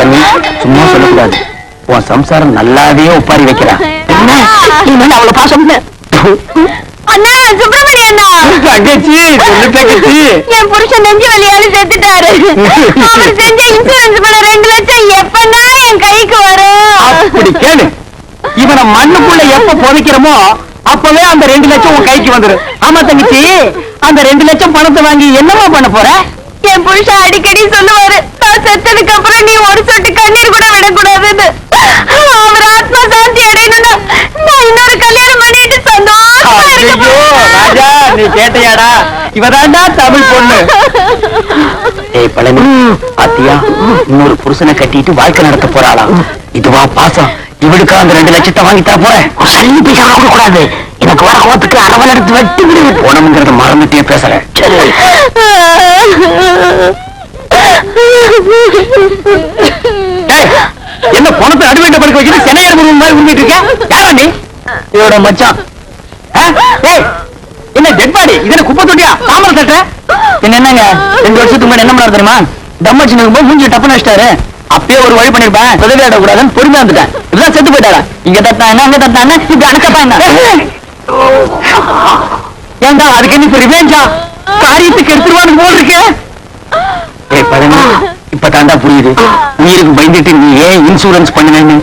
பழனி சும்மா சொல்லக்கூடாது. உன் சம்சாரம் நல்லாவே ஒப்பாரி வைக்கிறா. என்ன நீ மேல அவ்வளவு பாசம் இல்ல? அண்ணா சுப்பிரமணிய அண்ணா, தங்கச்சி சொல்லு தங்கச்சி. என் புருஷன் நெஞ்சு வலியால செத்துட்டாரு. அவர் செஞ்ச இன்சூரன்ஸ் பணம் 2 லட்சம் எப்பன்னா என் கைக்கு வரும்? அப்படி கேளு. இவனை மண்ணுக்குள்ள எப்ப புதைக்கிறோமோ அப்பவே அந்த 2 லட்சம் உன் கைக்கு வந்துடும். ஆமா தங்கச்சி, அந்த 2 லட்சம் பணத்தை வாங்கி என்னமா பண்ண போற? என் புருஷன் அடிக்கடி சொல்லுவாரு, நான் செத்ததுக்கு அப்புறம் நீ ஒரு சொட்டு கண்ணீர் கூட விடக்கூடாதுன்னு. அவர் ஆத்மா சாந்தி அடையணும்னா நான் இன்னொரு கல்யாணம் பண்ணிட்டு சந்தோஷமா இருக்க ராஜா, நீ கேட்டையாடா? இவதாண்டா தமிழ் பொண்ணு. ஏய் பழனி, பாத்தியா இன்னொரு புருஷனை கட்டிட்டு வாழ்க்கை நடத்த போறாளா? இதுவா பாசம்? இவளுக்கு அந்த 2 லட்சத்தை வாங்கி தர போறேன். சல்லி பைசா கூட கூடாது. எனக்கு வர கோத்துக்கு அரவல் எடுத்து வெட்டி விடு. போனம்ங்கிறத மறந்துட்டே பேசுறேன். என்ன பணத்தை அடிவேண்ட படுக்க வச்சுட்டு சென்னையர் முருகன் மாதிரி உண்மைட்டு இருக்க? யாரா நீ? இதோட மச்சான். என்ன டெட் பாடி? இதென்ன குப்பை தொட்டியா? தாமரை தட்ட? என்னங்க 2 வருஷத்துக்கு முன்னாடி என்ன பண்ணாரு தெரியுமா? தம்மச்சினுக்கு போய் மூஞ்சி டப்பு நடிச்சிட்டாரு. அப்பயே ஒரு வழி பண்ணிருப்பேன். உதவியாட கூடாதுன்னு பொறுமையா வந்துட்டேன். இப்பதான் செத்து போயிட்டாரா? இங்க தட்டாங்க அங்க தட்டாங்க, இப்ப அடக்கப்பாங்க. ஏண்டா அதுக்கு என்ன ரிவேஞ்சா? காரியத்துக்கு எடுத்துருவான்னு போல் இருக்கு. ஏய் பழனி, இப்ப தாண்டா புரியுது உயிருக்கு பயந்துட்டு நீ ஏன் இன்சூரன்ஸ் பண்ணுவேன்னு.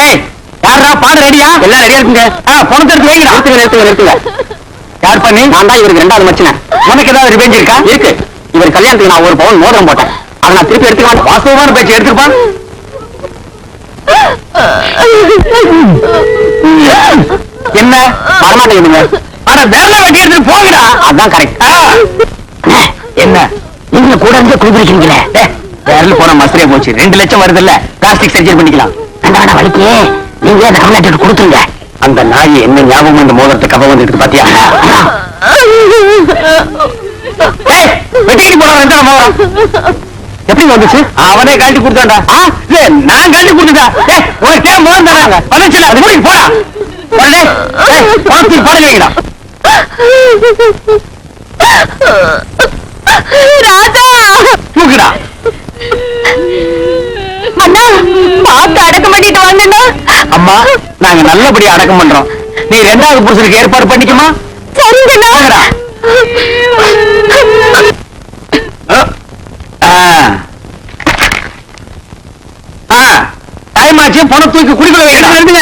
ஏய் யாரா பாட ரெடியா? எல்லாம் ரெடியா இருக்குங்க. பணத்தை எடுத்து வைங்கடா. நிறுத்துங்க. யார் பண்ணி? நான் தான் இவருக்கு 2வது மச்சின. உனக்கு ஏதாவது ரிவேஞ்ச் இருக்கா? இருக்கு. இவர் கல்யாணத்துக்கு நான் 1 பவுன் மோதிரம் போட்டேன். அதை நான் திருப்பி எடுத்துக்கலாம். வாஸ்தவமான பேச்சு எடுத்துருப்பான். என்ன வரமாட்டேங்குதுங்க? ஆனா வேலை வெட்டி எடுத்துட்டு போங்கடா. அதான் கரெக்ட். என்ன நீங்க கூட இருந்து குடிக்கிறீங்களே? வேலையில் போன மசரே போச்சு. 2 லட்சம் வருது இல்ல, பிளாஸ்டிக் சர்ஜரி பண்ணிக்கலாம். வேண்டாம் வலிக்கு நீங்க அந்த கம்ப்ளைண்ட் கொடுத்துருங்க. அந்த நாய் என்ன ஞாபகம் இந்த மோதிரத்தை கவ வந்துட்டு பாத்தியா? வெட்டிட்டு போன 2 மோதிரம் எப்படி வந்துச்சு? அவனே கழட்டி கொடுத்தாண்டா. நான் கழட்டி கொடுத்துட்டா. உனக்கு மோதிரம் தராங்க வந்துச்சுல, அது மூடிக்கு போடா. உடனே பணத்துக்கு பாருங்கடா. ராஜா தூக்குடா. அண்ணா பார்த்து அடக்கம் பண்ணிட்டு வாங்கண்ணா. அம்மா நாங்க நல்லபடியா அடக்கம் பண்றோம். நீ 2வது புருஷனுக்கு ஏற்பாடு பண்ணிக்குமா? சரிங்கண்ணா. டைம் ஆச்சு. பணம் தூக்கி குடிக்கல வைங்க.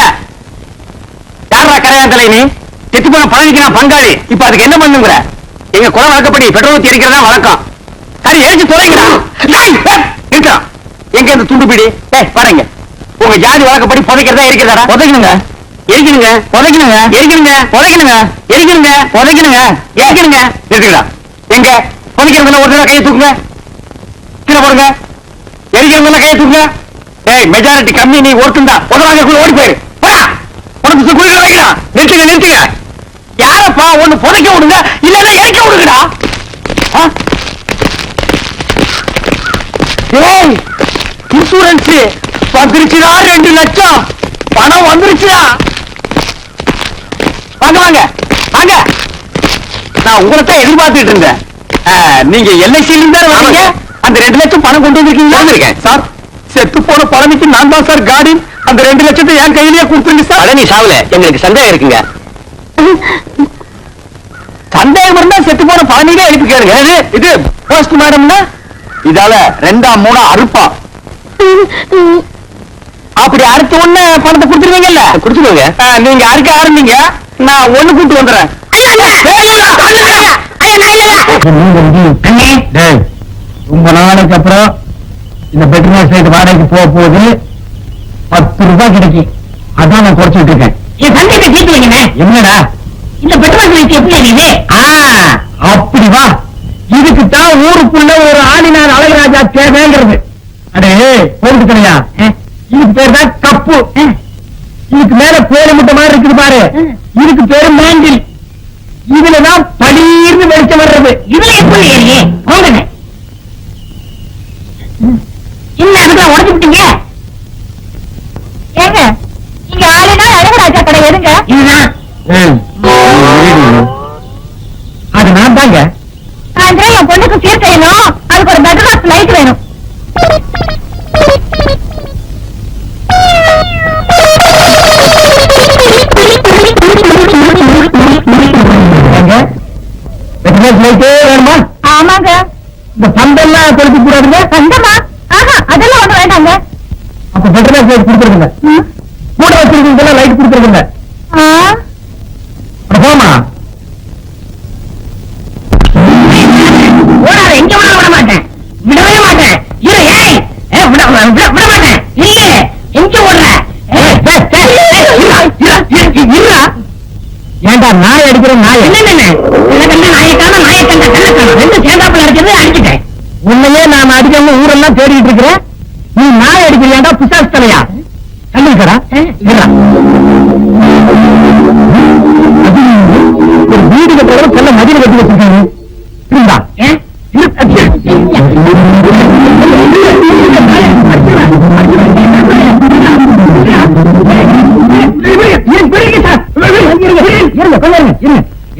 யாரா கரையாந்தலை? நீ செத்து போன பழனிக்கு நான் பங்காளி. இப்ப அதுக்கு என்ன பண்ணுங்கிற? எங்க குல வழக்கப்படி பெட்ரோல் ஊத்தி எரிக்கிறதா வழக்கம். சரி எரிச்சு துறைங்கடா. இருக்கா எங்க இந்த துண்டு பிடி? பாருங்க, உங்க ஜாதி வழக்கப்படி புதைக்கிறதா எரிக்கிறதா? புதைக்கணுங்க. எரிக்கணுங்க. புதைக்கணுங்க. எரிக்கணுங்க. புதைக்கணுங்க. எரிக்கணுங்க. புதைக்கணுங்க. எரிக்கணுங்க. இருக்குடா. எங்க புதைக்கிறதுல ஒரு தடவை கையை தூக்குங்க. கீழே போடுங்க. எரிக்கிறதுல கையை தூக்குங்க. மெஜாரிட்டி கம்மி, நீ ஒருத்தந்தா உதவாங்க ஓடி போயிரு. பணத்தை குடிக்க வைக்கலாம். நிறுத்துங்க. யாரப்பா ஒண்ணு புதைக்க விடுங்க, இல்லன்னா எரிக்க விடுங்கடா. இன்சூரன்ஸ் வந்துருச்சுடா. 2 லட்சம் பணம் வந்துருச்சுடா. வாங்க. நான் உங்களைத்தான் எதிர்பார்த்துட்டு இருந்தேன். நீங்க எல்ஐசியில இருந்தா வரீங்க. அந்த 2 லட்சம் பணம் கொண்டு வந்திருக்கீங்க சார். செத்து போன பழனிக்கு நான் தான் சார் கார்டியன். அந்த 2 லட்சத்தை என் கையிலேயே கொடுத்துருங்க சார். பழனி சாவல, எங்களுக்கு சந்தேகம் இருக்குங்க. சந்தேகம் இருந்தா செத்து போன பழனியே எழுப்பி கேளுங்க. இது போஸ்ட் மேடம்னா இதால 2ஆம் 3ஆம் அறுப்பா. அப்படி அறுத்து ஒண்ணு பணத்தை கொடுத்துருவீங்கல்ல? கொடுத்துருவீங்க. நீங்க அறுக்க ஆரம்பிங்க, நான் ஒண்ணு கூட்டு வந்துடுறேன். ரொம்ப நாளைக்கு அப்புறம் இந்த பெட்ரோல் சைடு வாடகைக்கு போக போகுது. 10 ரூபாய் கிடைக்கும். அதான் நான் குறைச்சிட்டு இருக்கேன். என் தந்தைக்கு கேட்டு வைங்க. என்னடா இந்த பெட்ரோல் சைடு எப்படி இருக்குது? அப்படி வா. இதுக்குத்தான் ஊருக்குள்ள ஒரு ஆளினார் அழகராஜா தேவைங்கிறது. அடே போட்டு கிடையா, இதுக்கு பேர் தான் கப்பு. இதுக்கு மேல பேரு முட்டை மாதிரி இருக்குது பாரு, இதுக்கு பேரு மாண்டில். இதுலதான் படீர்னு வெளிச்சம் வர்றது. இதுல எப்படி ஏறியே போங்க. என்ன அதுக்கெல்லாம் உடச்சு விட்டீங்க? ஏங்க இங்க ஆளுனா அழகராஜா கடை எதுங்க? இதுதான். அது நான் தாங்க. சாயந்தரம் என் பொண்ணுக்கு சீர்கையணும், அதுக்கு ஒரு பெட்ரோல் லைட் வேணும். கொளுத்தி கூடாதுங்க. சங்கமா அதெல்லாம் ஒண்ணு வேண்டாங்க. அப்ப பெட்ரோல் லைட் கொடுத்துருக்குங்க. கூட வச்சிருக்கீங்க லைட் கொடுத்துருக்குங்க. போமா எங்க விட மாட்டேன், விடவே மாட்டேன். விட மாட்டேன். இல்ல எங்க ஓடுற? ஏண்டா நாய் அடிக்கிற நாய்? நாயக்கான நாயக்கண்ட கண்ணக்கான ரெண்டு சேர்ந்தாப்புல இருக்கிறது அடிச்சுட்டேன். உன்னையே நான் அடிக்காம ஊரெல்லாம் தேடிட்டு இருக்கிறேன். நீ நாய் அடிக்கிறியாண்டா பிசாசு தலையா? கண்டிப்பா ஒரு வீடு கட்டுறவங்க செல்ல மதியம் கட்டி வச்சிருக்காங்க. இருந்தா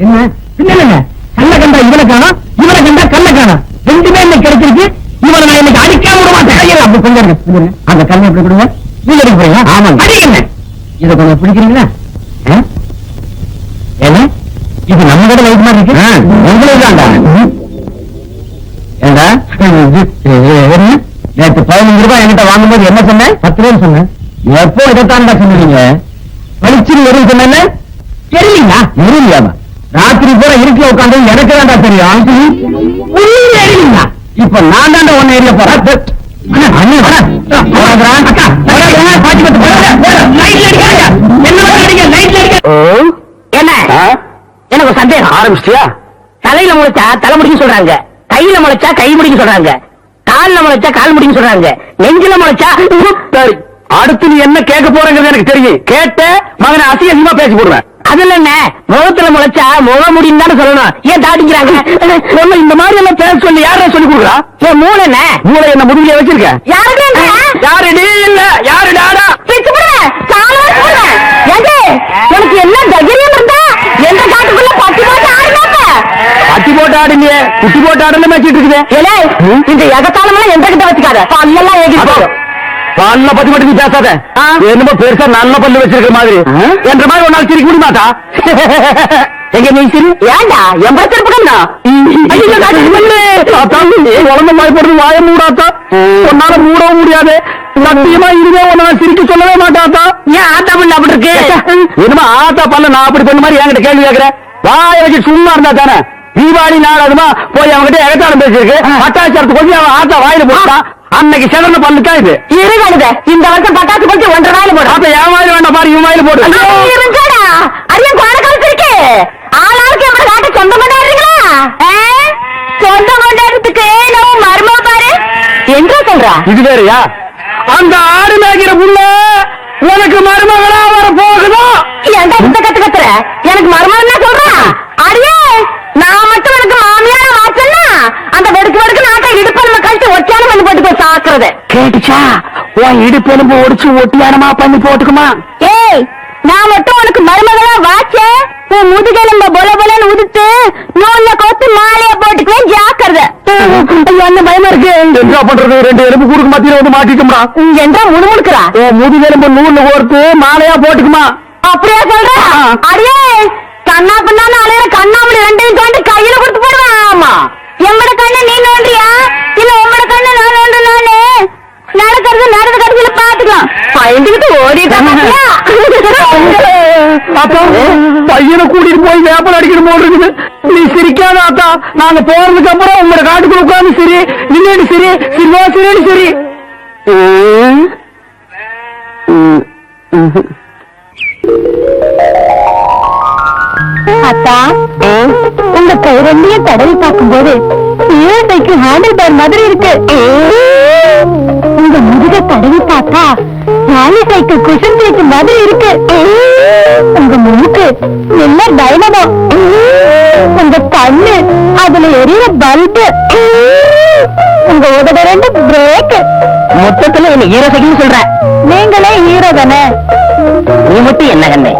என்ன பின்ன கல்ல கண்டா இவனை காணும், இவனை கண்டா கல்ல காணும். ரெண்டுமே இன்னைக்கு கிடைச்சிருக்கு. இவனை நான் இன்னைக்கு அடிக்காம விட மாட்டேன். அப்படி கொஞ்சம் அந்த கல்லை எப்படி கொடுங்க. நீங்க எடுக்க போறீங்க? ஆமாங்க. அடிக்கங்க. இதை கொஞ்சம் பிடிக்கிறீங்களா? ஏன்னா இது நம்ம கூட லைட் மாதிரி இருக்கு. உங்களுக்கு தான்டா. ஏண்டா நேற்று 15 ரூபாய் என்கிட்ட வாங்கும்போது என்ன சொன்னேன்? 10 ரூபாய் சொன்னேன். எப்போ இதைத்தான்டா சொன்னீங்க? பளிச்சுன்னு எதுவும் சொன்ன தெரியலீங்களா? எரியலையாமா? ராத்திரி பூரா இருட்டில் உட்காந்து எனக்கு தான்டா தெரியும். எரியலீங்களா? இப்ப நான் தாண்டா ஒன்னு எரிய போறேன். என்ன எனக்கு ஒரு சந்தேகம். ஆரம்பிச்சியா? தலையில முளைச்சா தலை முடிக்க சொல்றாங்க, கையில முளைச்சா கை முடிக்க சொல்றாங்க, கால்ல முளைச்சா கால் முடிக்க சொல்றாங்க, நெஞ்சில முளைச்சா. அடுத்து நீ என்ன கேட்க போறங்கிறது எனக்கு தெரியும். கேட்ட மகனை அசிங்கமா பேசி போடுவேன். அதுல என்ன முகத்துல முளைச்சா முக முடியும் தானே சொல்லணும். ஏன் தாட்டிக்கிறாங்க? இந்த மாதிரி எல்லாம் பேச சொல்லி யாரா சொல்லி கொடுக்குறா? என் மூளை என்ன மூளை என்ன முதுகில வச்சிருக்க? யாரு டீ இல்ல யாரு டாடா? எனக்கு என்ன தைரியம் இருந்தா எந்த காட்டுக்குள்ள பட்டி போட்டு ஆடுனாங்க. பட்டி போட்டு ஆடுங்க, குட்டி போட்டு ஆடுன்னு மேய்ச்சிட்டு இருக்குது. இந்த எகத்தாலமெல்லாம் எந்த கிட்ட வச்சுக்காத. பல்லெல்லாம் ஏகிட்டு பல்ல பத்தி மட்டும் நீ பேசாத. என்னமோ பெருசா நல்ல பல்லு வச்சிருக்க மாதிரி என்ற மாதிரி ஒரு நாள் சிரிக்க முடியுமாட்டா? எங்க நீ சிரி? ஏண்டா எம்பத்திருப்பா உடம்பு வாய்ப்படுறது வாய மூடாத்தா. உன்னால மூடவும் முடியாது. சத்தியமா இதுவே உன்ன சிரிக்க சொல்லவே மாட்டாத்தா. ஏன் ஆத்தா பண்ண அப்படி இருக்கு? என்னமா ஆத்தா பல்ல நான் அப்படி பண்ண மாதிரி என்கிட்ட கேள்வி கேட்கிறேன். வாய வச்சு சும்மா இருந்தா தானே. தீபாவளி நாள் அதுமா போய் அவங்ககிட்ட எகத்தாளம் பேசிருக்கு. பட்டாச்சாரத்து கொஞ்சம் அவன் ஆத்தா வாயில போட்டா அன்னைக்கு செதறன பல்லுக்கா இது இருக்காது. இந்த வருஷம் பட்டாசு கொஞ்சம் 1.5 வாயில போடும். அப்ப என் வாயில வேண்டாம் பாரு, இவன் வாயில போடு. இருக்காடா அரியம் கோட காலத்து இருக்கு. ஆளாளுக்கு எப்படி காட்ட சொந்தம் கொண்டாடுறீங்களா? சொந்தம் கொண்டாடுறதுக்கு நம்ம மருமக பாரு எங்க சொல்றா? இது வேறயா? அந்த ஆடு மேய்க்கிற புள்ள உனக்கு மருமகளா வர போகுதோ? ஏன்டா இந்த கத்து கத்துற? எனக்கு மருமகன் சொல்றா? அடியே நான் மட்டும் எனக்கு மாமியார மாற்றனா அந்த வெடுக்கு வெடுக்கு நாட்டை இடுப்பெலும்பு கழிச்சு ஒட்டியான பண்ணி போட்டு போய் சாக்குறது கேட்டுச்சா? உன் இடுப்பெலும்பு ஒடிச்சு ஒட்டியானமா பண்ணி போட்டுக்குமா? ஏய் நான் மட்டும் உனக்கு மருமகளா வாச்சே உன் முதுகெலும்ப பொல பொலன்னு உதுத்து நூல்ல கோத்து மாலைய போட்டுக்குவேன். ஜாக்கிரத. என்ன பயமா இருக்கு. என்ன பண்றது? 2 எலும்பு கூடுக்கு மத்தியில வந்து மாட்டிட்டோம்டா. என்றா முணுமுணுக்குறா? உன் முதுகெலும்பு நூல்ல கோர்த்து மாலையா போட்டுக்குமா? அப்படியா சொல்ற? அடியே கண்ணா பின்னான்னு அலையிற கண்ணாமணி 2ஐயும் தாண்டி கையில கொடுத்து போடுவேன். ஆமா எம்மட கண்ணு நீ நோண்டியா இல்ல உம்மட கண்ணு நான் நோண்டுனாலே நடக்கிறது நடந்த கடைசியில பாத்துக்கலாம். பயந்துகிட்டு ஓடிட்டாங்க. பையனை கூட்டிட்டு போய் வேப்பல் அடிக்கணும் போல் இருக்குது. நீ சிரிக்காத ஆத்தா. நாங்க போறதுக்கு அப்புறம் உங்களோட காட்டுக்குள்ள உட்காந்து சரி நின்னுட்டு சரி சிரிவா சரி சரி. அத்தா உங்க கை ரெண்டையும் தடவி பார்க்கும்போது ஏழைக்கு ஹேண்டில் பேர் மாதிரி இருக்கு. உங்க முதுக தடவி பார்த்தா ராலி சைக்கிள் குஷன் சைக்கிள் மாதிரி இருக்கு. உங்க மூக்கு நல்ல டைனமோ. உங்க கண்ணு அதுல எரியிற பல்பு. உங்க உதட 2 பிரேக். மொத்தத்துல என்ன ஹீரோ சைக்கிள் சொல்ற? நீங்களே ஹீரோ தானே? நீ மட்டும் என்ன கண்ணே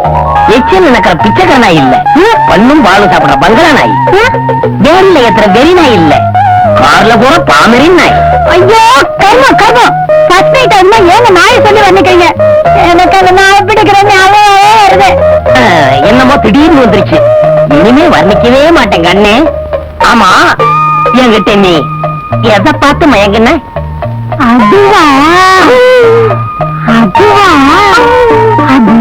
எச்சில் நடக்கிற பிச்சைக்கார நாய் இல்ல, பண்ணும் பாலும் சாப்பிடுற பங்களா நாய், வேரில ஏத்துற வெறி நாய் இல்ல, கார்ல போற பாமரின் நாய். ஐயோ கர்மம் கர்மம். ஃபர்ஸ்ட் நைட் டைம்ல ஏங்க நாயை சொல்லி வந்திருக்கீங்க? எனக்கு அந்த நாய் பிடிக்கிற ஞாபகமே வருது. என்னமோ திடீர்னு வந்துருச்சு. இனிமே வர்ணிக்கவே மாட்டேன் கண்ணே. ஆமா என்கிட்ட நீ எதை பார்த்து மயங்கின? அதுவா அதுவா அது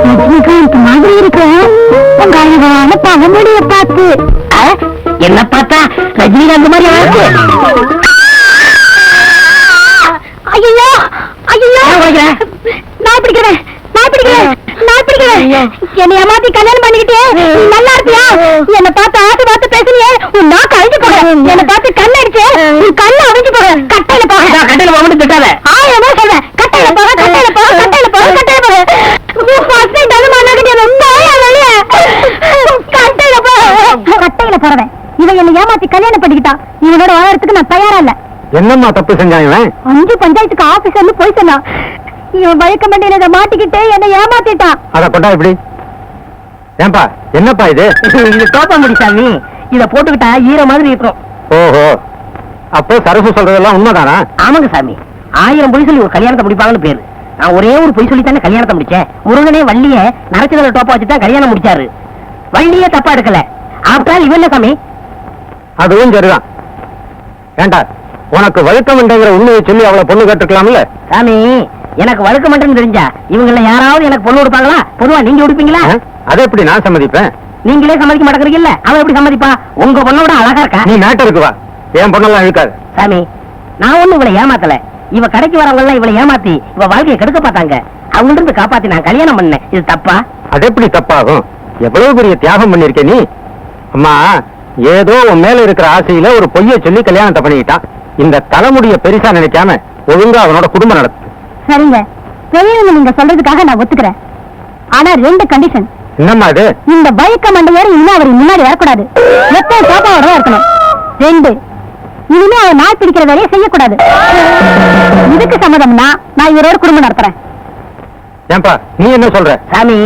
ரஜினிகாந்த் மாதிரி இருக்கு உங்க அழகான பழமொழிய பார்த்து. என்ன பார்த்தா ரஜினிகாந்த் மாதிரி இருக்கு. ஐயோ ஐயோ நான் பிடிக்கிறேன் என்னை ஏமாத்தி கல்யாணம் பண்ணிக்கிட்டே நல்லா இருப்பியா? என்ன பார்த்து ஆசை பார்த்து பேசுறியே உன் நாக்கு அழிஞ்சு போக, என்ன பார்த்து கண் அடிச்சு உன் கண்ணு அழிஞ்சு போக. கட்டையில போக திட்டாத. ஆயிரமா சொல்றேன். கட்டையில போக கட்டையில போக கட்டையில போக கட்டையில போக. கட்டையில போறவன் இவன் என்ன ஏமாத்தி கல்யாணம் பண்ணிக்கிட்டான். இவனோட வாழறதுக்கு நான் தயாரா இல்ல. என்னம்மா தப்பு செஞ்சான் இவன்? 5 பஞ்சாயத்துக்கு ஆபீசர்னு போய் சொன்னான். இவன் வழக்க மண்டியில மாட்டிக்கிட்டு என்ன ஏமாத்திட்டான். அத கொண்டா இப்படி. ஏன்பா என்னப்பா இது? இது தோப்பாங்குடி சாமி. இத போட்டுக்கிட்டா ஈர மாதிரி இருக்கும். ஓஹோ, அப்போ சரசு சொல்றதெல்லாம் உண்மைதானா? ஆமாங்க சாமி. 1000 பொய் சொல்லி ஒரு கல்யாணத்தை முடிப்பாங்கன்னு பேரு. நான் ஒரே ஒரு பொய் சொல்லி தானே கல்யாணத்தை முடிச்சேன். முருகனே வள்ளிய நரச்சதுல டோப்பா வச்சுதான் கல்யாணம் முடிச்சாரு. வள்ளியே தப்பா எடுக்கல. ஆப்டால் இவன் சாமி. அதுவும் சரிதான். ஏண்டா உனக்கு வழுக்கம் என்றங்கிற உண்மையை சொல்லி அவளை பொண்ணு கேட்டுக்கலாம்ல? சாமி, எனக்கு வழுக்க மாட்டேன்னு தெரிஞ்சா இவங்கள யாராவது எனக்கு பொண்ணு கொடுப்பாங்களா? பொதுவா நீங்க கொடுப்பீங்களா? அதை எப்படி நான் சம்மதிப்பேன்? நீங்களே சம்மதிக்க மாட்டேங்கிறீங்கல்ல, அவன் எப்படி சம்மதிப்பா? உங்க பொண்ணோட அழகா இருக்கா. நீ மேட்டருக்கு வா. என் பொண்ணெல்லாம் இழுக்காது. சாமி, நான் ஒண்ணு இவளை ஏமாத்தல. இவ கடைக்கு வரவங்க எல்லாம் இவளை ஏமாத்தி இவ வாழ்க்கையை கெடுக்க பார்த்தாங்க. அவங்கள்ட்ட இருந்து காப்பாத்தி நான் கல்யாணம் பண்ணேன். இது தப்பா? அது எப்படி தப்பாகும்? எவ்வளவு பெரிய தியாகம் பண்ணிருக்க நீ. அம்மா, ஏதோ உன் மேல இருக்கிற ஆசையில ஒரு பொய்யை சொல்லி கல்யாணத்தை பண்ணிக்கிட்டான். இந்த தலைமுடிய பெருசா நினைக்காம ஒழுங்கா அவனோட குடும்பம் நடத்து. சரிங்க, பெரியவங்க நீங்க சொல்றதுக்காக நான் ஒத்துக்கிறேன். ஆனா 2 கண்டிஷன். என்னம்மா இது? இந்த பைக்க மண்டையாரு இன்னும் அவர் முன்னாடி வரக்கூடாது. எப்பவும் பாப்பாவோட இருக்கணும். 2, இனிமே அவர் நாய் பிடிக்கிற வேலையை செய்யக்கூடாது. இதுக்கு சம்மதம்னா நான் இவரோட குடும்பம் நடத்துறேன். ஏன்பா நீ என்ன சொல்ற? சாமி,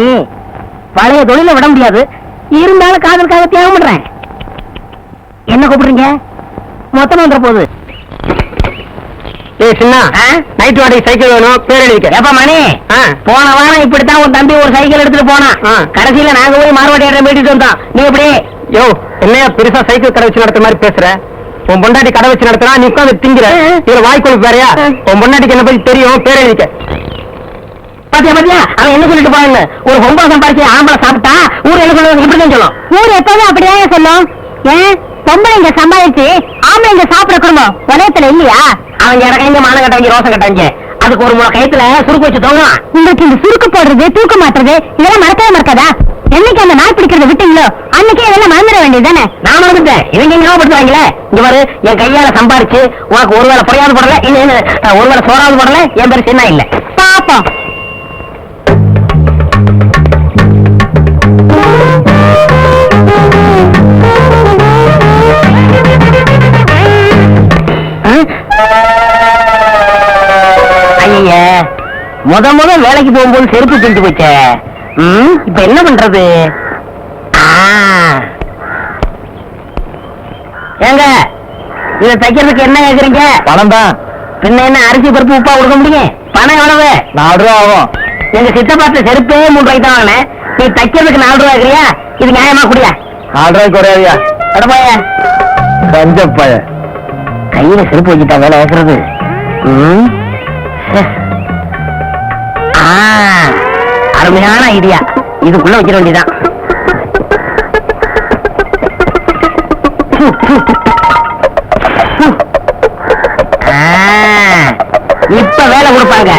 பழைய தொழில விட முடியாது. இருந்தாலும் காதலுக்காக தியாகம் பண்றேன். என்ன கூப்பிடுறீங்க? மொத்தம் வந்துற போகுது. ஏய் சின்ன, நைட் வாடகை சைக்கிள் வேணும், பேர் எழுதிக்க. ஏப்பா மணி, போன வாரம் இப்படித்தான் உன் தம்பி ஒரு சைக்கிள் எடுத்துட்டு போனான். கடைசியில நாங்க போய் மார்வாடி இடம் மீட்டிட்டு வந்தோம். நீ எப்படி? யோ, என்னையா பெருசா சைக்கிள் கடை வச்சு நடத்துற மாதிரி பேசுற? உன் பொண்டாட்டி கடை வச்சு நடத்துறா, நீ உட்காந்து திங்கிற. இதுல வாய்க்கொழுப்பு வேறையா? உன் பொண்டாட்டிக்கு என்ன பத்தி தெரியும், பேர் எழுதிக்க. பாத்தியா பாத்தியா, அவன் என்ன சொல்லிட்டு போறாங்க? ஒரு பொம்பளை சம்பாதிச்சு ஆம்பளை சாப்பிட்டா ஊர் என்ன சொல்லுவாங்க? இப்படிதான் சொல்லும். ஊர் எப்பவும் அப்படிதான் சொல்லும். ஏன் பொம்பளைங்க சம்பாதிச்சு ஆம்பளைங்க சாப்பிட குடும்பம் உலகத்துல இல்லையா? அவங்க இறக்கைங்க மானம் கட்டாங்க, ரோசம் கட்டாங்க. அதுக்கு ஒரு முறை கயத்துல சுருக்கு வச்சு தோங்கலாம். உங்களுக்கு இந்த சுருக்கு போடுறது, தூக்க மாட்டுறது இதெல்லாம் மறக்கவே மறக்காதா? என்னைக்கு அந்த நாய் பிடிக்கிறத விட்டீங்களோ அன்னைக்கே இதெல்லாம் மறந்துட வேண்டியதுதானே? நான் மறந்துட்டேன். இவங்க ஞாபகப்படுத்துவாங்களே. இங்க பாரு, என் கையால சம்பாரிச்சு உனக்கு ஒருவேளை புறையாவது போடல, இன்னும் ஒருவேளை சோறாவது போடல. என் பேரு சின்ன இல்ல. பாப்போம். ஐய, முத வேலைக்கு போகும்போது செருப்பு பிடிச்சு போச்சே. இப்ப என்ன பண்றது? ஏங்க, இத தைக்கிறதுக்கு என்ன கேக்குறீங்க? பணம் தான். பின்ன என்ன அரிசி பருப்பு உப்பா கொடுக்க முடியும்? பணம் எவ்வளவு? 4 ரூபா ஆகும். எங்க சித்தப்பாத்துல செருப்பே 3 ரூபாய்க்கு தான் வாங்கினேன். நீ தைக்கிறதுக்கு 4 ரூபாய் இருக்கிறியா? இது நியாயமா குடியா? 4 ரூபாய்க்கு குறையாதியா? அடப்பாய கஞ்சப்பாய. கையில செருப்பு வச்சுட்டா வேலை வைக்கிறது. அருமையான ஐடியா. இதுக்குள்ள வைக்கிற வேண்டியதான். இப்ப வேலை கொடுப்பாங்க.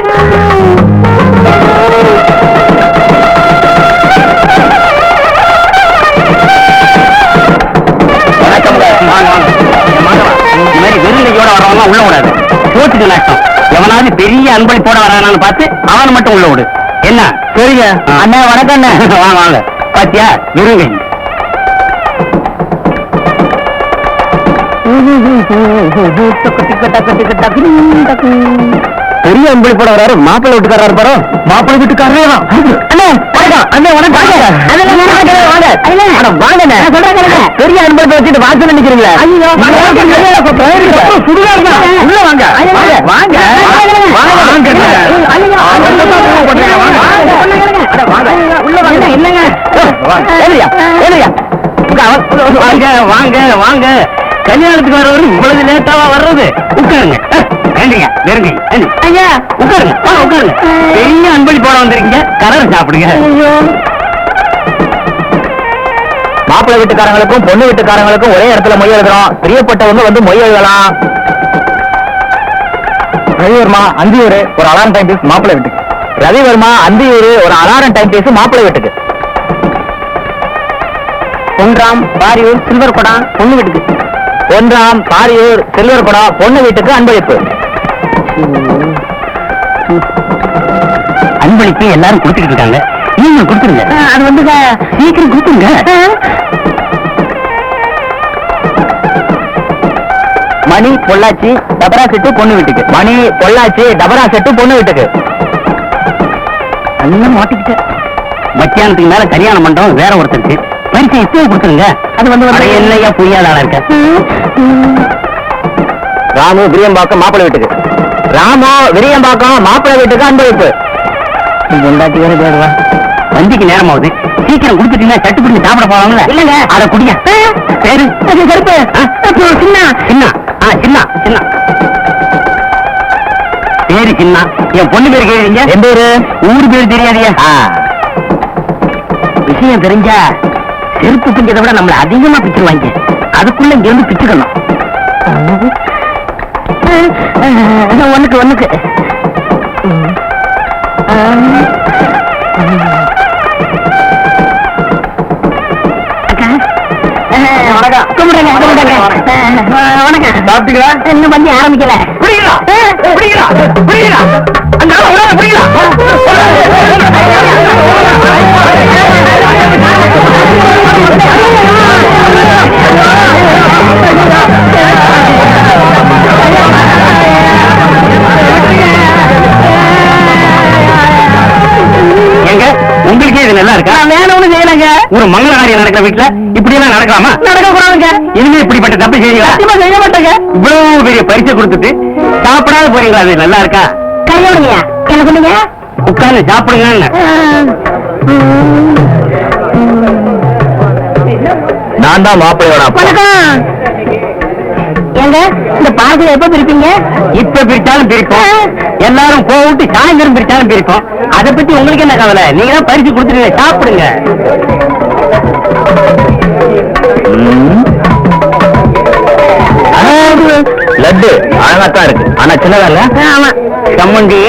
வெறுநிலையோட வரவங்க உள்ள விடாது. போட்டுக்கு நஷ்டம். எவனாவது பெரிய அன்பளி போட வரானான்னு பார்த்து அவன் மட்டும் உள்ள விடு. என்ன? சரிங்க அண்ணா. வணக்கம் அண்ணா. வாங்க வாங்க. பாத்தியா, இருங்க. பெரிய அன்பளி போட வராரு. மாப்பிள்ளை வீட்டுக்காரர் பாரு. மாப்பிள்ளை வீட்டுக்காரரே தான். அண்ணா வணக்கம். பெரிய அன்பளத்தை வச்சுட்டு வாசல் நிக்கிறீங்களா? உள்ள வாங்க வாங்க வாங்க வாங்க வாங்க. கல்யாணத்துக்கு வரவரு இவ்வளவு லேட்டாவா வர்றது? உட்காருங்க. வேண்டிங்க நெருங்க. ஐயா உட்காருங்க. உட்காருங்க. பெரிய அன்பளி போட வந்திருக்கீங்க, கலர் சாப்பிடுங்க. மாப்பிள்ளை வீட்டுக்காரங்களுக்கும் பொண்ணு வீட்டுக்காரங்களுக்கும் ஒரே இடத்துல மொய் எழுதுறோம். பிரியப்பட்டவங்க வந்து மொய் எழுதலாம். ரவிவர்மா அந்தியூர் ஒரு அலாரம் டைம் பீஸ் மாப்பிள்ளை வீட்டுக்கு. ரவிவர்மா அந்தியூர் ஒரு அலாரம் டைம் பீஸ் மாப்பிள்ளை வீட்டுக்கு. பொன்ராம் பாரியூர் சில்வர் குடம் பொண்ணு வீட்டுக்கு. பொன்ராம் பாரியூர் சில்வர் குடம் பொண்ணு வீட்டுக்கு அன்பளிப்பு. அன்பளிப்பு எல்லாரும் கொடுத்துட்டு இருக்காங்க, நீங்க கொடுத்துருங்க. அது வந்து சீக்கிரம் கொடுத்துருங்க. மணி பொள்ளாச்சி டபரா செட்டு பொண்ணு வீட்டுக்கு. மணி பொள்ளாச்சி டபரா செட்டு பொண்ணு வீட்டுக்கு. எல்லாம் மாட்டிக்கிட்ட. மத்தியானத்துக்கு மேல கல்யாண மண்டபம் வேற ஒருத்தருக்கு. பரிசை இப்பவே கொடுத்துருங்க. அது வந்து என்னையா புரியாத ஆளா இருக்க. ராமு விரியம்பாக்கம் மாப்பிள்ளை வீட்டுக்கு. ராமு விரியம்பாக்கம் மாப்பிள்ளை வீட்டுக்கு அன்பளிப்பு. கொண்டாட்டி வேற போயிடுவா. வண்டிக்கு நேரம் ஆகுது, சீக்கிரம் கொடுத்துட்டீங்கன்னா சட்டு பிடிச்சி சாப்பிட போவாங்கல்ல. இல்லங்க அத குடியா. பேரு கருப்பு சின்ன சின்ன சின்ன சின்ன பேரு சின்ன. என் பொண்ணு பேரு கேக்குறீங்க? என் பேரு ஊரு பேரு தெரியாதியா? விஷயம் தெரிஞ்சா செருப்பு பிஞ்சதை விட நம்மள அதிகமா பிச்சிருவாங்க. அதுக்குள்ள இங்க இருந்து பிச்சுக்கணும். ஒண்ணுக்கு ஒண்ணுக்கு. வணக்கம். கும்பிடுங்க கும்பிடுங்க. வணக்கம். சாப்பிட்டீங்களா? இன்னும் பண்ணி ஆரம்பிக்கல. புரியுதா புரியுதா புரியுதா? புரியுதா? எங்க உங்களுக்கே இது நல்லா இருக்கா? வேணும்னு செய்யலங்க. ஒரு மங்கள காரியம் நடக்கிற வீட்டுல இப்படி எல்லாம் நடக்கலாமா? நடக்க கூடாதுங்க. இனிமே இப்படிப்பட்ட தப்பு செய்வீங்களா? செய்ய மாட்டேங்க. இவ்வளவு பெரிய பரிசை கொடுத்துட்டு சாப்பிடாத போறீங்களா? அது நல்லா இருக்கா? கையோடுங்க. என்ன சொன்னீங்க? உட்கார்ந்து சாப்பிடுங்க. நான் தான் மாப்பிள்ளையோட அப்பா. ஏங்க இந்த பாகத்துல எப்ப பிரிப்பீங்க? இப்ப பிரிச்சாலும் பிரிப்போம், எல்லாரும் போட்டு சாயந்தரம் பிரிச்சாலும் பிரிப்போம். அதை பத்தி உங்களுக்கு என்ன கவலை? நீங்க தான் பரிசு கொடுத்துருங்க, சாப்பிடுங்க. லட்டு அழகாத்தான் இருக்கு, ஆனா சின்னதா இல்ல. ஆமா சம்மந்தி,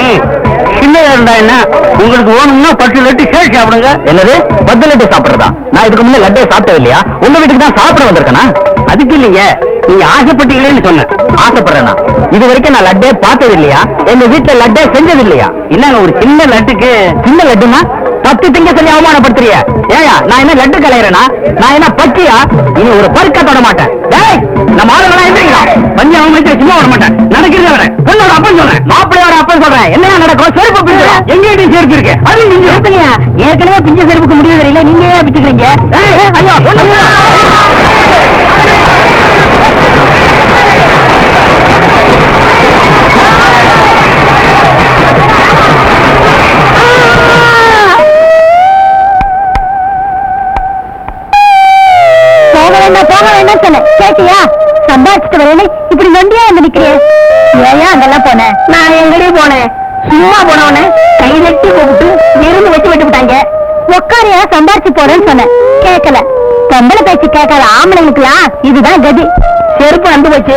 சின்னதா இருந்தா என்ன? உங்களுக்கு வேணும்னா 10 லட்டு சேர்த்து சாப்பிடுங்க. என்னது 10 லட்டு சாப்பிடுறதா? நான் இதுக்கு முன்னே லட்டே சாப்பிட்டது இல்லையா? உங்க வீட்டுக்கு தான் சாப்பிட வந்திருக்கேனா? அதுக்கு இல்லைங்க, நீங்க ஆசைப்பட்டீங்களேன்னு சொன்னேன். ஆசைப்படுறேனா? இது வரைக்கும் நான் லட்டே பார்த்தது இல்லையா? எங்க வீட்டுல லட்டே செஞ்சது இல்லையா? இல்லங்க, ஒரு சின்ன லட்டுக்கு. சின்ன லட்டுனா 10 திங்க சொல்லி அவமானப்படுத்துறிய? ஏயா நான் என்ன லட்டு கலையறேனா? நான் என்ன பச்சியா? இனி ஒரு பருக்க தொட மாட்டேன். டேய் நம்ம ஆளுங்களா எந்திரிங்களா? பஞ்சு அவங்களுக்கு சும்மா விட மாட்டேன். நடக்கிறத விட பொண்ணோட அப்பன் சொல்றேன், மாப்பிள்ளையோட அப்பன் சொல்றேன். என்னையா நடக்கும்? செருப்பு பிஞ்சு எங்க செருப்பு இருக்கு, அது நீங்க எடுத்துலையா? ஏற்கனவே பிஞ்ச செருப்புக்கு முடிவு தெரியல, நீங்க ஏன் பிச்சுக்கிறீங்க? ஐயோ போக வேண்டாம் சொன்ன கேட்டியா? சம்பாதிச்சுட்டு வரேன்னு இப்படி நொண்டியா வந்து நிக்கிறேன். ஏயா அங்கெல்லாம் போனேன்? நான் எங்கடி போனேன்? சும்மா போனவன கை வெட்டி கூப்பிட்டு விருந்து வச்சு விட்டு விட்டாங்க. உக்காரியா சம்பாதிச்சு போறேன்னு சொன்னேன், கேட்கல. பொம்பளை பேச்சு கேட்காத ஆம்பளைங்களுக்குலாம் இதுதான் கதி. செருப்பு வந்து போச்சு,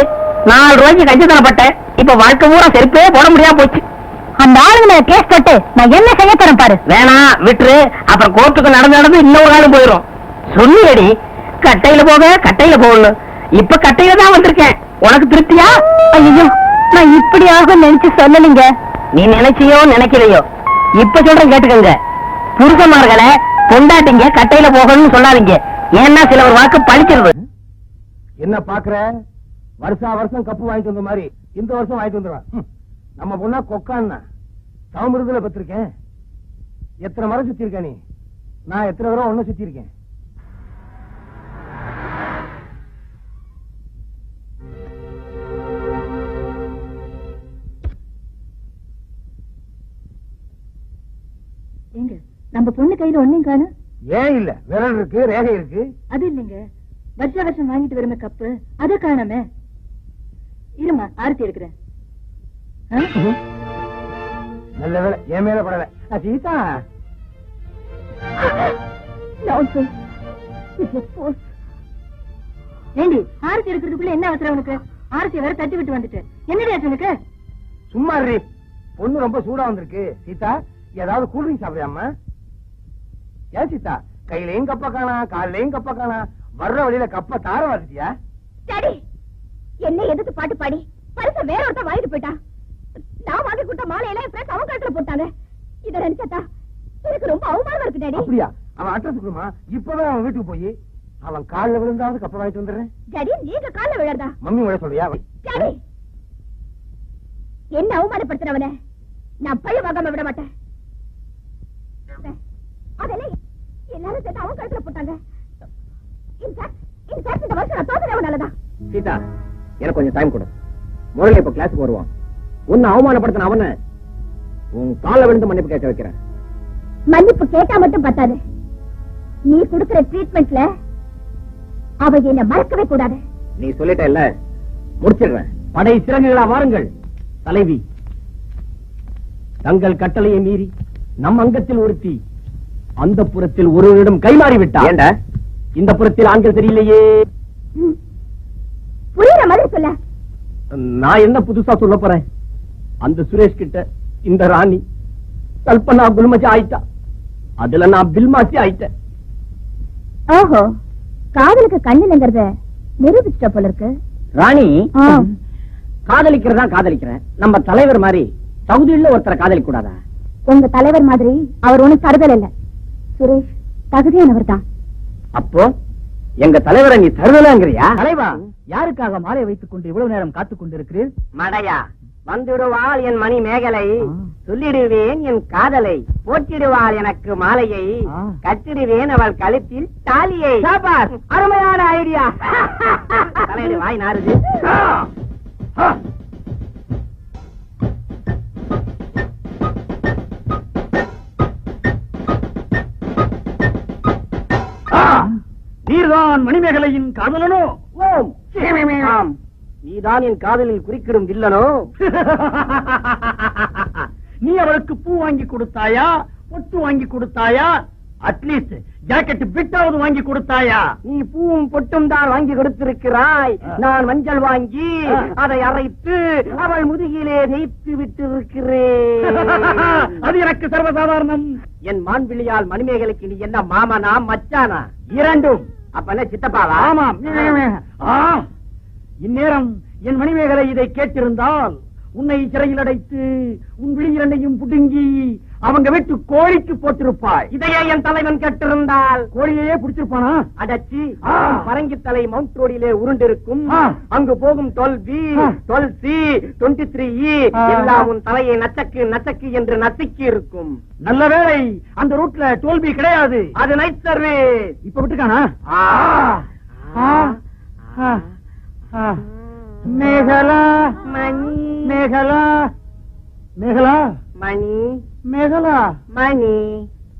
4 ரூபாய்க்கு கஞ்சி தரப்பட்டேன். இப்ப வாழ்க்கை பூரா செருப்பே போட முடியாம போச்சு. அந்த ஆளுங்க கேஸ் போட்டு நான் என்ன செய்ய தரேன் பாரு. வேணாம் விட்டுரு, அப்புறம் கோர்ட்டுக்கு நடந்து இன்னொரு ஆளும் போயிடும். சொல்லியடி, கட்டையில போக கட்டையில போகணும். இப்ப கட்டையில தான் வந்திருக்கேன். உனக்கு திருப்தியா? ஐயோ நான் இப்படியாக நினைச்சு சொல்லலீங்க. நீ நினைச்சியோ நினைக்கலையோ, இப்ப சொல்றேன் கேட்டுக்கங்க. புருஷமார்களை பொண்டாட்டிங்க கட்டையில போகணும்னு சொல்லாதீங்க. ஏன்னா சில ஒரு வாக்கு பழிக்கிறது. என்ன பாக்குற? வருஷம் கப்பு வாங்கிட்டு வந்த மாதிரி இந்த வருஷம் வாங்கிட்டு வந்துடுவான். நம்ம பொண்ணா கொக்கான்னா சமமிருதுல பத்திருக்கேன். எத்தனை மரம் சுத்தி இருக்க நீ? நான் எத்தனை தடவை ஒண்ணு சுத்தி இருக்கேன். நம்ம பொண்ணு கையில ஒண்ணும் காணும். ஏன் இல்ல? விரல் இருக்கு, ரேகை இருக்கு. அது இல்லைங்க, வருஷம் வாங்கிட்டு வருமே கப்பு அதை காணாமே. இருமா ஆரத்தி எடுக்கிறேன். நல்ல வேலை என் மேல படல. சீதா ஏண்டி ஆரத்தி எடுக்கிறதுக்குள்ள என்ன அவசரம் உனக்கு? ஆரத்தியை வேற தட்டி விட்டு வந்துட்டு என்னடி ஆச்சு உனக்கு? சும்மா இரு. பொண்ணு ரொம்ப சூடா வந்திருக்கு. சீதா ஏதாவது கூல்ட்ரிங்க் சாப்பிடுறியாம்மா? ஏன் சீதா கையிலையும் கப்ப காணா, காலையும் கப்ப காணா, வர்ற வழியில கப்ப தார வாசிட்டியா? டாடி என்ன எதுக்கு பாட்டு பாடி பரிச வேற ஒருத்தன் வாங்கிட்டு போயிட்டான். நான் வாங்கி கொடுத்த மாலையில என் ஃப்ரெண்ட்ஸ் அவங்க கழுத்துல போட்டாங்க. இத நினைச்சா எனக்கு ரொம்ப அவமானமா இருக்கு டாடி. அப்படியா? அவன் அட்ரஸ் கொடுமா, இப்பவே அவன் வீட்டுக்கு போய் அவன் கால்ல விழுந்தாவது கப்ப வாங்கிட்டு வந்துடுறேன். டாடி நீங்க கால்ல விழறதா? மம்மி விட சொல்றியா? டாடி என்ன அவமானப்படுத்துறவன நான் பழி வாங்காம விட மாட்டேன். அதெல்லாம் எல்லாரும் சேர்த்து அவங்க கழுத்துல போட்டாங்க. இந்த வருஷம் நான் தோத்துறவனாலதான். சீதா எனக்கு கொஞ்சம் டைம் கொடு. முதல்ல இப்ப கிளாஸுக்கு வருவான். உன்னை அவமானப்படுத்தின அவனை உன் கால விழுந்து மன்னிப்பு கேட்க வைக்கிறேன். மன்னிப்பு கேட்டா மட்டும் பத்தாது. நீ கொடுக்கிற ட்ரீட்மெண்ட்ல அவ என்ன மறக்கவே கூடாது. நீ சொல்லிட்ட இல்ல, முடிச்சிடுறேன். படை சிறங்குகளா வாருங்கள். தலைவி, தங்கள் கட்டளையை மீறி நம் அங்கத்தில் ஒருத்தி அந்த புறத்தில் ஒருவரிடம் கைமாறி விட்டார். இந்த புறத்தில் ஆண்கள் தெரியலையே. புரியுற மாதிரி சொல்ல. நான் என்ன புதுசா சொல்ல போறேன்? அந்த சுரேஷ் கிட்ட இந்த ராணி கல்பனா குல்மஜி ஆயிட்டா. அதுல நான் பில்மாசி ஆயிட்டேன். ஓஹோ, காதலுக்கு கண்ணுங்கிறத நிரூபிச்சிட்ட போல இருக்கு. ராணி காதலிக்கிறதா காதலிக்கிறேன். நம்ம தலைவர் மாதிரி சவுதியில ஒருத்தரை காதலிக்க கூடாதா? உங்க தலைவர் மாதிரி அவர் ஒண்ணும் தருதல் இல்ல. சுரேஷ் தகுதியானவர் தான். அப்போ எங்க தலைவரை நீ தருதலாங்கிறியா? தலைவா, யாருக்காக மாலை வைத்துக் கொண்டு இவ்வளவு நேரம் காத்துக் கொண்டிருக்கிறீர்? மடையா, வந்துடுவாள் என் மணி மேகலை, சொல்லிடுவேன் என் காதலை, போட்டிடுவாள் எனக்கு மாலையை, கட்டிடுவேன் அவள் கழுத்தில் தாலியை. அருமையான ஐடியா. தலையிடு வாய் நாறுது. நீர்தான் மணிமேகலையின் காதலனோ? ஓம். ஆம், நீதான் என் காதலில் குறுக்கிடும் வில்லனோ? நீ அவளுக்கு பூ வாங்கி கொடுத்தாயா, பொட்டு வாங்கி கொடுத்தாயா, அட்லீஸ்ட் ஜாக்கெட் பிட்டாவது வாங்கி கொடுத்தாயா? நீ பூவும் பொட்டும் தான் வாங்கி கொடுத்திருக்கிறாய். நான் மஞ்சள் வாங்கி அதை அரைத்து அவள் முதுகிலே தேய்த்து விட்டிருக்கிறேன். அது எனக்கு சர்வசாதாரணம். என் மான்விழியால் மணிமேகலைக்கு நீ என்ன மாமனா மச்சானா? இரண்டும். அப்ப என்ன சித்தப்பாவா? ஆமாம். இந்நேரம் என் மணிமேகலை இதை கேட்டிருந்தால் உன்னை சிறையில் அடைத்து உன் விழியிரண்டையும் புடுங்கி அவங்க வீட்டு கோழிக்கு போட்டிருப்பாய். இதையே என் தலைவன் கேட்டிருந்தால் கோழியையே பிடிச்சிருப்பானா? அடச்சி, பரங்கி தலை மவுண்ட் ரோடிலே உருண்டிருக்கும். அங்கு போகும் 12B, 12C, 23E எல்லாம் உன் தலையை நச்சக்கு நச்சக்கு என்று நசுக்கி இருக்கும். நல்ல வேளை அந்த ரூட்ல 12B கிடையாது. அது நைட் சர்வீஸ். இப்ப விட்டுக்கானா? மேகலா மணி, மேகலா மேகலா மணி, மேகலா மணி.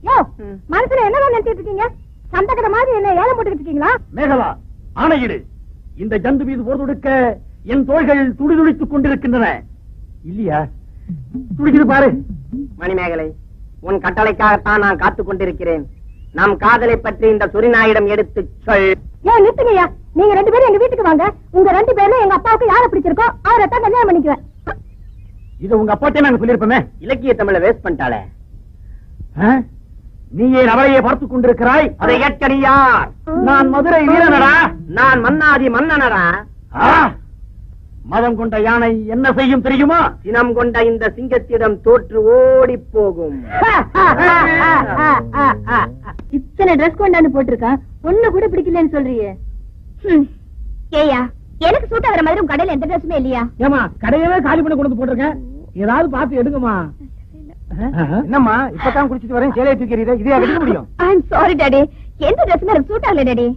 யோ, மனசுல என்ன நினைச்சிட்டு இருக்கீங்க? சந்தகத மாதிரி என்ன ஏலம் போட்டுக்கிட்டு இருக்கீங்களா? மேகலா, ஆணையிடு. இந்த ஜந்து மீது போர் தொடுக்க என் தோள்கள் துடிதுடித்துக் கொண்டிருக்கின்றன. இல்லையா? துடிக்குது பாரு. மணிமேகலை, உன் கட்டளைக்காகத்தான் நான் காத்துக் கொண்டிருக்கிறேன். நம் காதலை பற்றி இந்த சுரிநாயிடம் எடுத்து சொல். ஏன் நிறுத்துங்கய்யா, நீங்க 2 பேரும் எங்க வீட்டுக்கு வாங்க. உங்க 2 பேர்ல எங்க அப்பாவுக்கு யாரை பிடிச்சிருக்கோ அவரை தான் கல்யாணம் பண்ணிக்குவேன். இது உங்க அப்பாட்டே நாங்க சொல்லிருப்போமே. இலக்கிய தமிழ வேஸ்ட் பண்ணிட்டாளே. நீ ஏன் அவளையே பார்த்துக் கொண்டிருக்கிறாய்? அதை ஏற்கனவே யார்? நான் மதுரை வீரனடா. நான் மன்னாதி மன்னனடா. மதம் கொண்ட யானை என்ன செய்யும் தெரியுமா? சினம் கொண்ட இந்த சிங்கத்திடம் தோற்று ஓடி போகும். இத்தனை டிரஸ் கொண்டாந்து போட்டிருக்கான், ஒண்ணு கூட பிடிக்கலன்னு சொல்றியே. ஏயா, எனக்கு சூட் ஆகிற மாதிரி உங்க கடையில எந்த டிரஸுமே இல்லையா? ஏமா, கடையவே காலி பண்ணி கொண்டு போட்டிருக்கேன். ஏதாவது பார்த்து எடுங்கம்மா. என்னம்மா, இப்பதான் குடிச்சிட்டு வரேன், சேலையை தூக்கிறீங்க. இதே எடுக்க முடியும்? ஐ அம் சாரி டாடி, எந்த டிரஸ் எனக்கு சூட் ஆகல டாடி.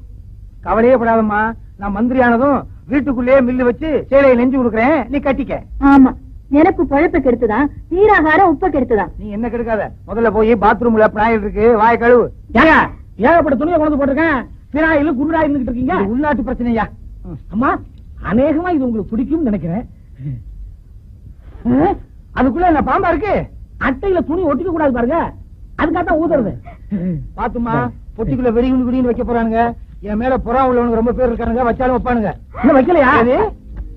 கவலையே படாதம்மா, நான் மந்திரி ஆனதும் வீட்டுக்குள்ளேயே மில்லு வச்சு சேலையை நெஞ்சு கொடுக்குறேன், நீ கட்டிக்க. ஆமா, எனக்கு பொழப்பு கெடுத்துதான், நீராகாரம் உப்ப கெடுத்துதான். நீ என்ன கெடுக்காத. முதல்ல போய் பாத்ரூம்ல பிராயில் இருக்கு, வாய கழுவு. ஏகப்பட்ட துணியை கொண்டு போட்டிருக்கேன், பினாயில் குருடா இருந்துகிட்டு இருக்கீங்க? உள்நாட்டு பிரச்சனையா? அம்மா, அநேகமா இது உங்களுக்கு பிடிக்கும் நினைக்கிறேன். அதுக்குள்ள என்ன பாம்பா இருக்கு? அட்டையில துணி ஒட்டிக்க கூடாது பாருங்க, அதுக்காகத்தான் ஊதுறது. பாத்துமா, பொட்டிக்குள்ள வெடிகுண்டு வெடின்னு வைக்க போறானுங்க. என் மேல புறா உள்ளவனுக்கு ரொம்ப பேர் இருக்கானுங்க, வச்சாலும் வைப்பானுங்க. இன்னும் வைக்கலையா?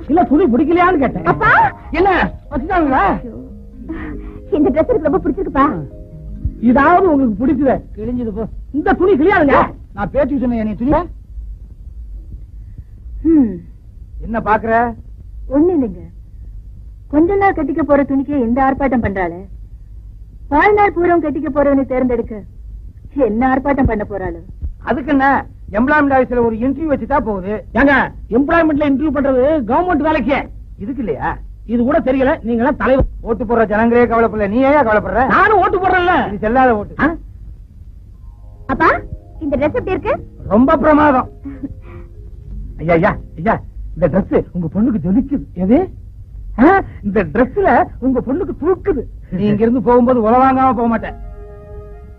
இல்ல துணி பிடிக்கலையான்னு கேட்டேன். அப்பா, என்ன வச்சுட்டாங்களா? இந்த ட்ரெஸ் எனக்கு ரொம்ப பிடிச்சிருக்குப்பா. இதாவது உங்களுக்கு பிடிக்குது, கிழிஞ்சது போ. இந்த துணி கிளியாதுங்க. நான் பேச்சு சொன்னேன், நீ துணி என்ன பாக்குற? ஒண்ணு இல்லைங்க, கொஞ்ச நாள் கட்டிக்க போற துணிக்கு எந்த ஆர்ப்பாட்டம் பண்றாளு? வாழ்நாள் பூரம் கட்டிக்க போறவனை தேர்ந்தெடுக்க என்ன ஆர்ப்பாட்டம் பண்ண போறாளு? அதுக்கு என்ன, எம்ப்ளாய்மெண்ட் ஆபீஸ்ல ஒரு இன்டர்வியூ வச்சுட்டா போகுது. ஏங்க, எம்ப்ளாய்மெண்ட்ல இன்டர்வியூ பண்றது கவர்மெண்ட் வேலைக்கு, இதுக்கு இல்லையா? இது கூட தெரியல. நீங்க தலைவர். ஓட்டு போடுற ஜனங்களே கவலைப்படல, நீ ஏன் கவலைப்படுற? நானும் ஓட்டு போடுறேன்ல. இது செல்லாத ஓட்டு. அப்பா, இந்த ட்ரெஸ் எப்படி இருக்கு? ரொம்ப பிரமாதம். ஐயா ஐயா ஐயா, இந்த ட்ரெஸ் உங்க பொண்ணுக்கு ஜொலிக்குது. எது? இந்த ட்ரெஸ்ல உங்க பொண்ணுக்கு தூக்குது. நீ இங்க இருந்து போகும்போது உலவாங்காம போக மாட்டேன்.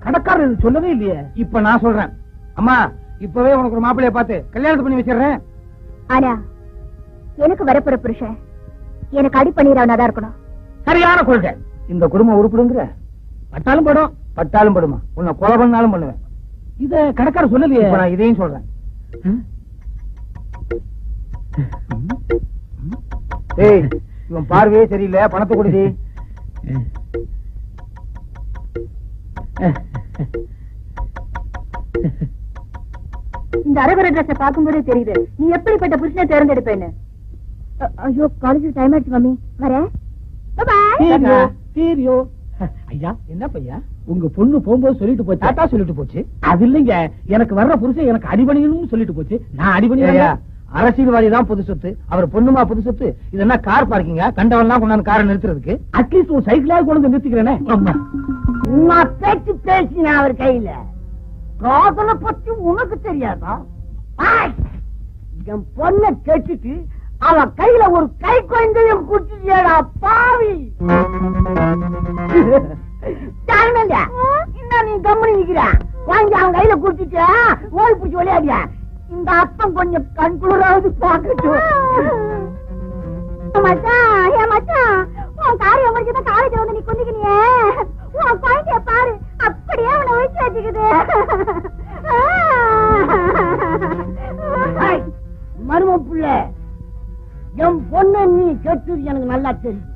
கடைக்காரர் இது சொல்லவே இல்லையே. இப்ப நான் சொல்றேன். அம்மா, இப்பவே உனக்கு ஒரு மாப்பிள்ளைய பார்த்து கல்யாணம் பண்ணி வச்சிடுறேன். ஆனா எனக்கு வரப்போற புருஷன் எனக்கு அடி பண்ணிடுறவனாதான் இருக்கணும். சரியான கொள்கை. இந்த குடும்பம் உருப்பிடுங்கிற? பட்டாலும் படும். பட்டாலும் படுமா? உன்னை கொலை பண்ணாலும் பண்ணுவேன். இத கடைக்காரர் சொல்லலையே. நான் இதையும் சொல்றேன். ஏய், இவன் பார்வையே சரியில்லை, பணத்தை கொடுதி. இந்த அரகுர ட்ரெஸ் பார்க்கும்போதே தெரியுது நீ எப்படிப்பட்ட புருஷனை தேர்ந்தெடுப்பேன்னு. ஐயோ, காலேஜ் டைம் ஆயிடுச்சு மம்மி, வரேன். ஐயா, என்ன பையா, உங்க பொண்ணு போகும்போது சொல்லிட்டு போச்சு. டாட்டா சொல்லிட்டு போச்சு. அது இல்லைங்க, எனக்கு வர்ற புருஷன் எனக்கு அடிபணியணும்னு சொல்லிட்டு போச்சு. நான் அடிபணியா? அரசியல்வாதி தான் புது சொத்து, அவர் பொண்ணுமா புது சொத்து. இது என்ன கார் பார்க்கிங்க? கண்டவன்லாம் கொண்டாந்து காரை நிறுத்துறதுக்கு அட்லீஸ்ட் ஒரு சைக்கிளாவது கொண்டு நிறுத்திக்கிறேனே. நான் பேச்சு பேசின அவர் கையில காதலை பத்தி உனக்கு தெரியாதா? என் பொண்ணை கேட்டுட்டு அவன் கையில ஒரு கை குழந்தையும் குடிச்சியா பாவி. என்ன நீ கம்பெனி நிக்கிற? வாங்கி அவன் கையில குடிச்சிட்டு ஓடி பிடிச்சி விளையாடியா? இந்த அர்த்தம் கொஞ்சம் கண்குளிராவது பாக்கட்டும். உன் காரியம் முடிஞ்சதான் காலேஜ் வந்து நீ குந்திக்கினியே, உன் குழந்தைய பாரு, அப்படியே அவனை ஒழிச்சு வச்சுக்குது. மரும புள்ள, என் பொண்ணு நீ கேட்டு எனக்கு நல்லா தெரியும்.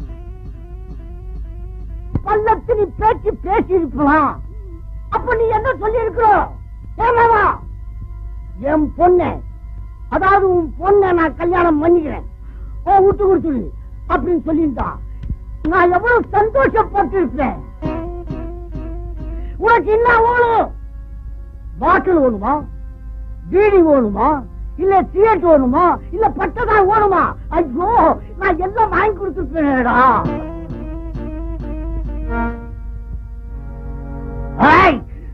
பல்லத்து நீ பேச்சு பேசி இருக்கலாம். அப்ப நீ என்ன சொல்லி இருக்கிறோம்? ஏமாவா என் பொண்ணு, அதாவது உன் பொண்ணை நான் கல்யாணம் பண்ணிக்கிறேன், விட்டு கொடுத்துரு அப்படின்னு சொல்லியிருந்தா நான் எவ்வளவு சந்தோஷப்பட்டு இருப்பேன். உனக்கு என்ன வேணும்? பாட்டில் வேணுமா? பீடி வேணுமா? இல்ல சிகரெட் வேணுமா? இல்ல பட்டதா வேணுமா? ஐயோ, நான் எல்லாம் வாங்கி கொடுத்துருப்பேன்டா.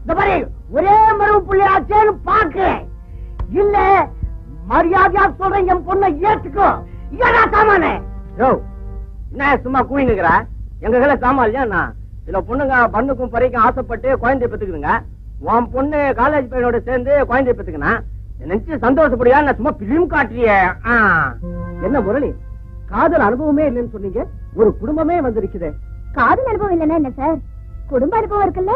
இந்த மாதிரி ஒரே மரபு புள்ளியாச்சேன்னு பாக்குறேன். இல்ல மரியாதையா சொல்றேன், என் பொண்ணை ஏத்துக்கோ. ஏடா சாமானே? என்ன சும்மா கூவி நிக்கிற? எங்க கையில சாமான் இல்லையா? சில பொண்ணுங்க பண்ணுக்கும் பறிக்கும் ஆசைப்பட்டு குழந்தைய பெத்துக்குதுங்க. உன் பொண்ணு காலேஜ் பையனோட சேர்ந்து குழந்தைய பெத்துக்கனா நினைச்சு சந்தோஷப்படியா? நான் சும்மா பிலிம் காட்டுறிய. என்ன முரளி, காதல் அனுபவமே இல்லைன்னு சொன்னீங்க, ஒரு குடும்பமே வந்திருக்குது. காதல் அனுபவம் இல்லைன்னா என்ன சார், குடும்ப அனுபவம் இருக்குல்ல.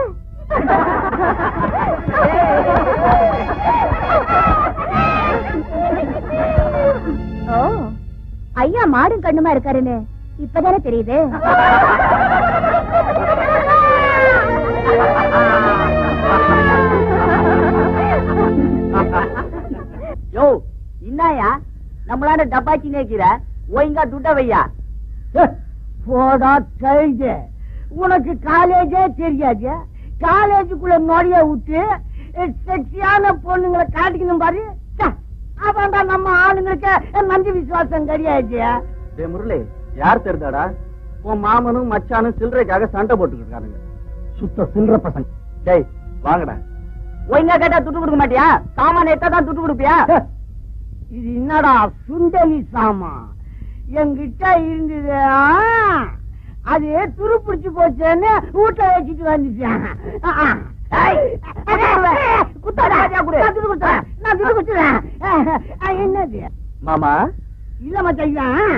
ஓ, ஐயா மாடும் கண்ணுமா இருக்காருன்னு இப்பதானே தெரியுது. யோ, இன்னாயா நம்மளால டப்பாச்சி நேக்கிற? ஒழுங்கா துட்ட வையா. போடா கழுது, உனக்கு காலேஜே தெரியாது. காலேஜுக்குள்ள நொடிய விட்டு செக்ஸியான பொண்ணுங்களை காட்டிக்கணும் பாரு. அதான்டா நம்ம ஆளுங்களுக்கு நன்றி விசுவாசம் கிடையாது. முரளி, யார் தெரிந்தாடா? உன் மாமனும் மச்சானும் சில்லறைக்காக சண்டை போட்டுக்கிட்டு இருக்கானுங்க. சுத்த சில்லற பசங்க. டேய் வாங்கடா. ஒழுங்கா கேட்டா துட்டு கொடுக்க மாட்டியா? சாமான எத்தான் துட்டு கொடுப்பியா? இது என்னடா சுண்டலி சாமான் என்கிட்ட இருந்தது, அது துரு பிடிச்சு போச்சேன்னு வீட்டை வச்சுட்டு வந்துட்டேன். என்னது மாமா இல்ல மச்சான்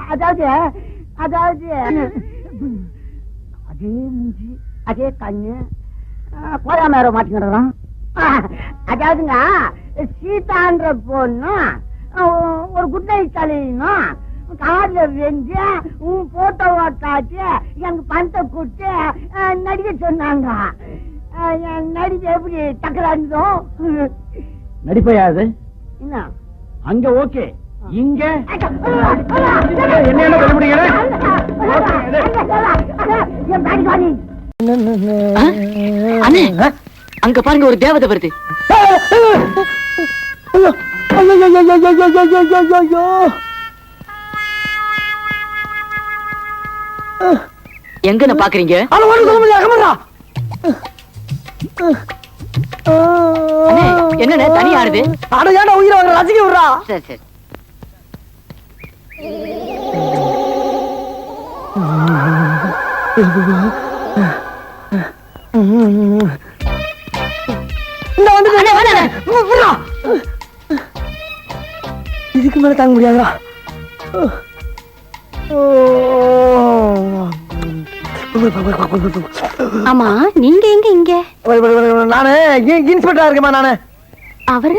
அதாவது அதாவது அதே மூஞ்சி அதே கண்ணு போயாம யாரோ மாட்டிக்கிடுறான் அதாவதுங்க சீதான்ற பொண்ணு ஒரு குட் நைட் தலையணும் கார்ல வெஞ்சு உன் போட்டோவா காட்டி எனக்கு பணத்தை கொடுத்து நடிக்க சொன்னாங்க நடிப்பு எப்படி டக்கரா இருந்தோ நடிப்பையாது என்ன அங்க ஓகே இங்க என்ன சொல்ல முடியல அங்க பாருங்க ஒரு தேவதை வருது எங்க பாக்குறீங்க என்ன தனி ஆடுது அடையாட உயிரை வாங்க ரசிக்க விடுறா சரி சரி இதுக்கு மேல தாங்க முடியாதா ஆமா நீங்க எங்க இங்க நானு இன்ஸ்பெக்டரா இருக்கேமா நானு அவரு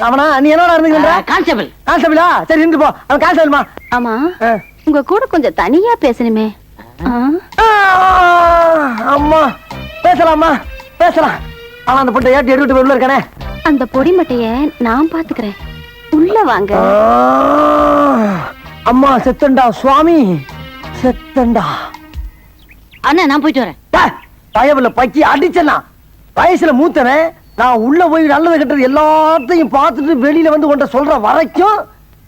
அவனா நீ என்னடா இருந்துக்கிற கான்ஸ்டபிள் கான்ஸ்டபிளா சரி இருந்து போ அவன் கான்ஸ்டபிள்மா ஆமா உங்க கூட கொஞ்சம் தனியா பேசணுமே அம்மா பேசலாமா பேசலாம் ஆனா அந்த பொட்டை ஏட்டி எடுத்துட்டு உள்ள இருக்கானே அந்த பொடி மட்டைய நான் பாத்துக்கிறேன் உள்ள வாங்க அம்மா செத்தண்டா சுவாமி செத்தண்டா அண்ணா நான் போயிட்டு வரேன் பயவுல பக்கி அடிச்சனா வயசுல மூத்தவன் நான் உள்ள போய் நல்லது கெட்டது எல்லாத்தையும் பார்த்துட்டு வெளியில வந்து உன்ட்ட சொல்ற வரைக்கும்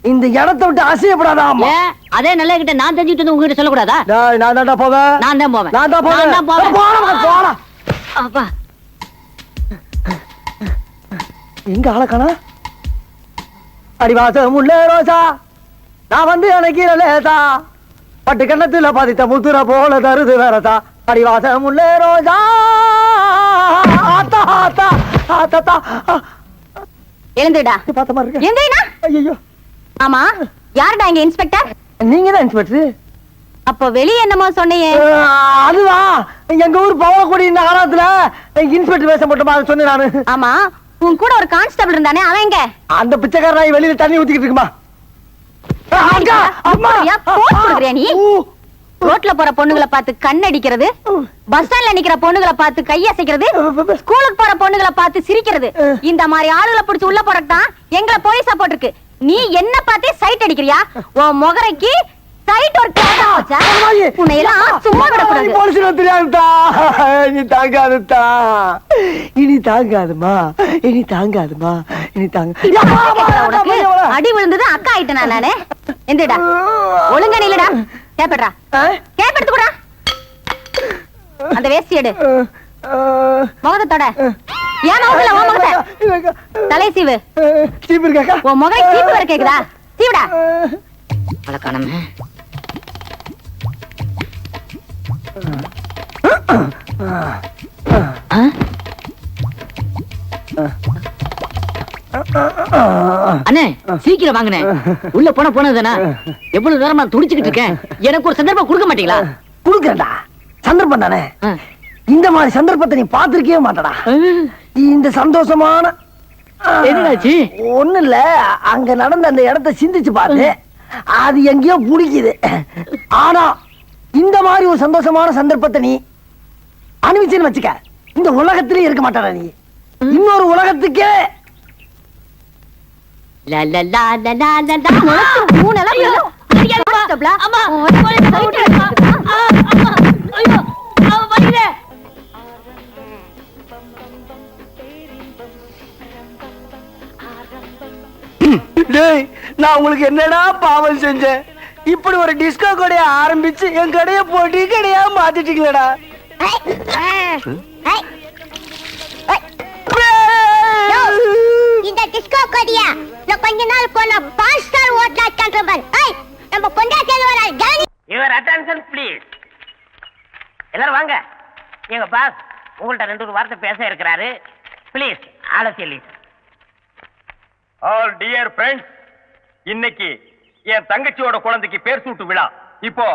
இந்த இடத்தை விட்டு அசையப்படாதா அதே நல்ல கிட்ட நான் தெரிஞ்சுட்டு வந்து உங்ககிட்ட சொல்லக்கூடாதா நான் தான் போவேன் நான் தான் போவேன் நான் தான் போவேன் போடா அப்பா எங்க ஆளக்கானா அடிவாசம் உள்ள ரோசா நான் வந்து எனக்கு லேசா பட்டு கண்ணத்துல பதித்த முத்துற போல தருது வேறதா அடிவாசம் உள்ள ரோசா ஆத்தா ஆத்தா ஆத்தா எழுந்துடா பார்த்த மாதிரி இருக்கு எழுந்துடா ஐயோ ஆமா யாருடா இங்க இன்ஸ்பெக்டர் நீங்க தான் இன்ஸ்பெக்டர் அப்ப வெளிய என்னமோ சொன்னியே அதுதான் எங்க ஊர் பவளக்குடி நகரத்துல இன்ஸ்பெக்டர் வேஷம் போட்டோமா அதை சொன்னேன் நானு ஆமா உன் கூட ஒரு கான்ஸ்டபிள் இருந்தானே அவன் எங்க அந்த பிச்சைக்காரன் வெளியில தண்ணி ஊத்திக்கிட்டு இருக்குமா நீ ரோட்ல போற பொண்ணுங்களை பார்த்து கண்ணடிக்கிறது பஸ் ஸ்டாண்ட்ல நிக்கிற பொண்ணுகளை பார்த்து கையசைக்கிறது ஸ்கூலுக்கு போற பொண்ணுகளை பார்த்து சிரிக்கிறது இந்த மாதிரி ஆளுகளை பிடிச்சு உள்ள போறதுதான் எங்களை போலீஸா போட்டிருக்கு நீ என்ன பார்த்தே சைட் அடிக்கிறியா உன் முகரைக்கு சைட் ஒரு உன்னை எல்லாம் சும்மா விடக்கூடாது போலீஸ் தெரியாதுதா இனி தாங்காதுதா இனி தாங்காதுமா இனி தாங்காதுமா இனி உனக்கு அடி விழுந்தது அக்கா ஆயிட்டேனா நானு எந்தடா ஒழுங்கா நில்லுடா கேப்படா கேப் எடுத்துக்கூடா அந்த வேஷ்டி எடு முகத்தோட ஏன் முகத்துல உன் முகத்தை தலை சீவு சீப்பு இருக்கா உன் முகை சீப்பு வர கேக்குதா சீவுடா வழக்கானமே அண்ணே சீக்கிரம் வாங்கினேன் உள்ள போனதுதானா எவ்வளவு நேரமா துடிச்சுக்கிட்டு இருக்கேன் எனக்கு ஒரு சந்தர்ப்பம் கொடுக்க மாட்டீங்களா குடுக்கறடா சந்தர்ப்பம் தானே இந்த மாதிரி சந்தர்ப்பத்தை நீ பாத்திருக்கவே மாட்டடா இந்த சந்தோஷமான என்னாச்சு ஒண்ணு இல்ல அங்க நடந்த அந்த இடத்தை சிந்திச்சு பார்த்து அது எங்கேயோ பிடிக்குது ஆனா இந்த மாதிரி ஒரு சந்தோஷமான சந்தர்ப்பத்தை நீ அனுபவிச்சுன்னு வச்சுக்க இந்த உலகத்திலே இருக்க மாட்டாடா நீ இன்னொரு உலகத்துக்கே நான் உங்களுக்கு என்னடா பாவம் செஞ்சேன் இப்படி ஒரு டிஸ்கோ கடையை ஆரம்பிச்சு என் கடையை போட்டி கடையா மாத்திட்டீங்களடா இந்த டிஸ்கோ கடையா நான் கொஞ்ச நாள் போனா 5 ஸ்டார் ஹோட்டல் கண்ட்ரோல் நம்ம கொண்டாட்டல வர யுவர் அட்டென்ஷன் ப்ளீஸ் எல்லாரும் வாங்க எங்க பாஸ் உங்கள்ட்ட 2 வார்த்தை பேச இருக்கிறாரு. ப்ளீஸ் ஆலோசனை. ஆல் டியர் ஃப்ரெண்ட்ஸ், இன்னைக்கு என் தங்கச்சியோட குழந்தைக்கு பேர் சூட்டு விழா. இப்போ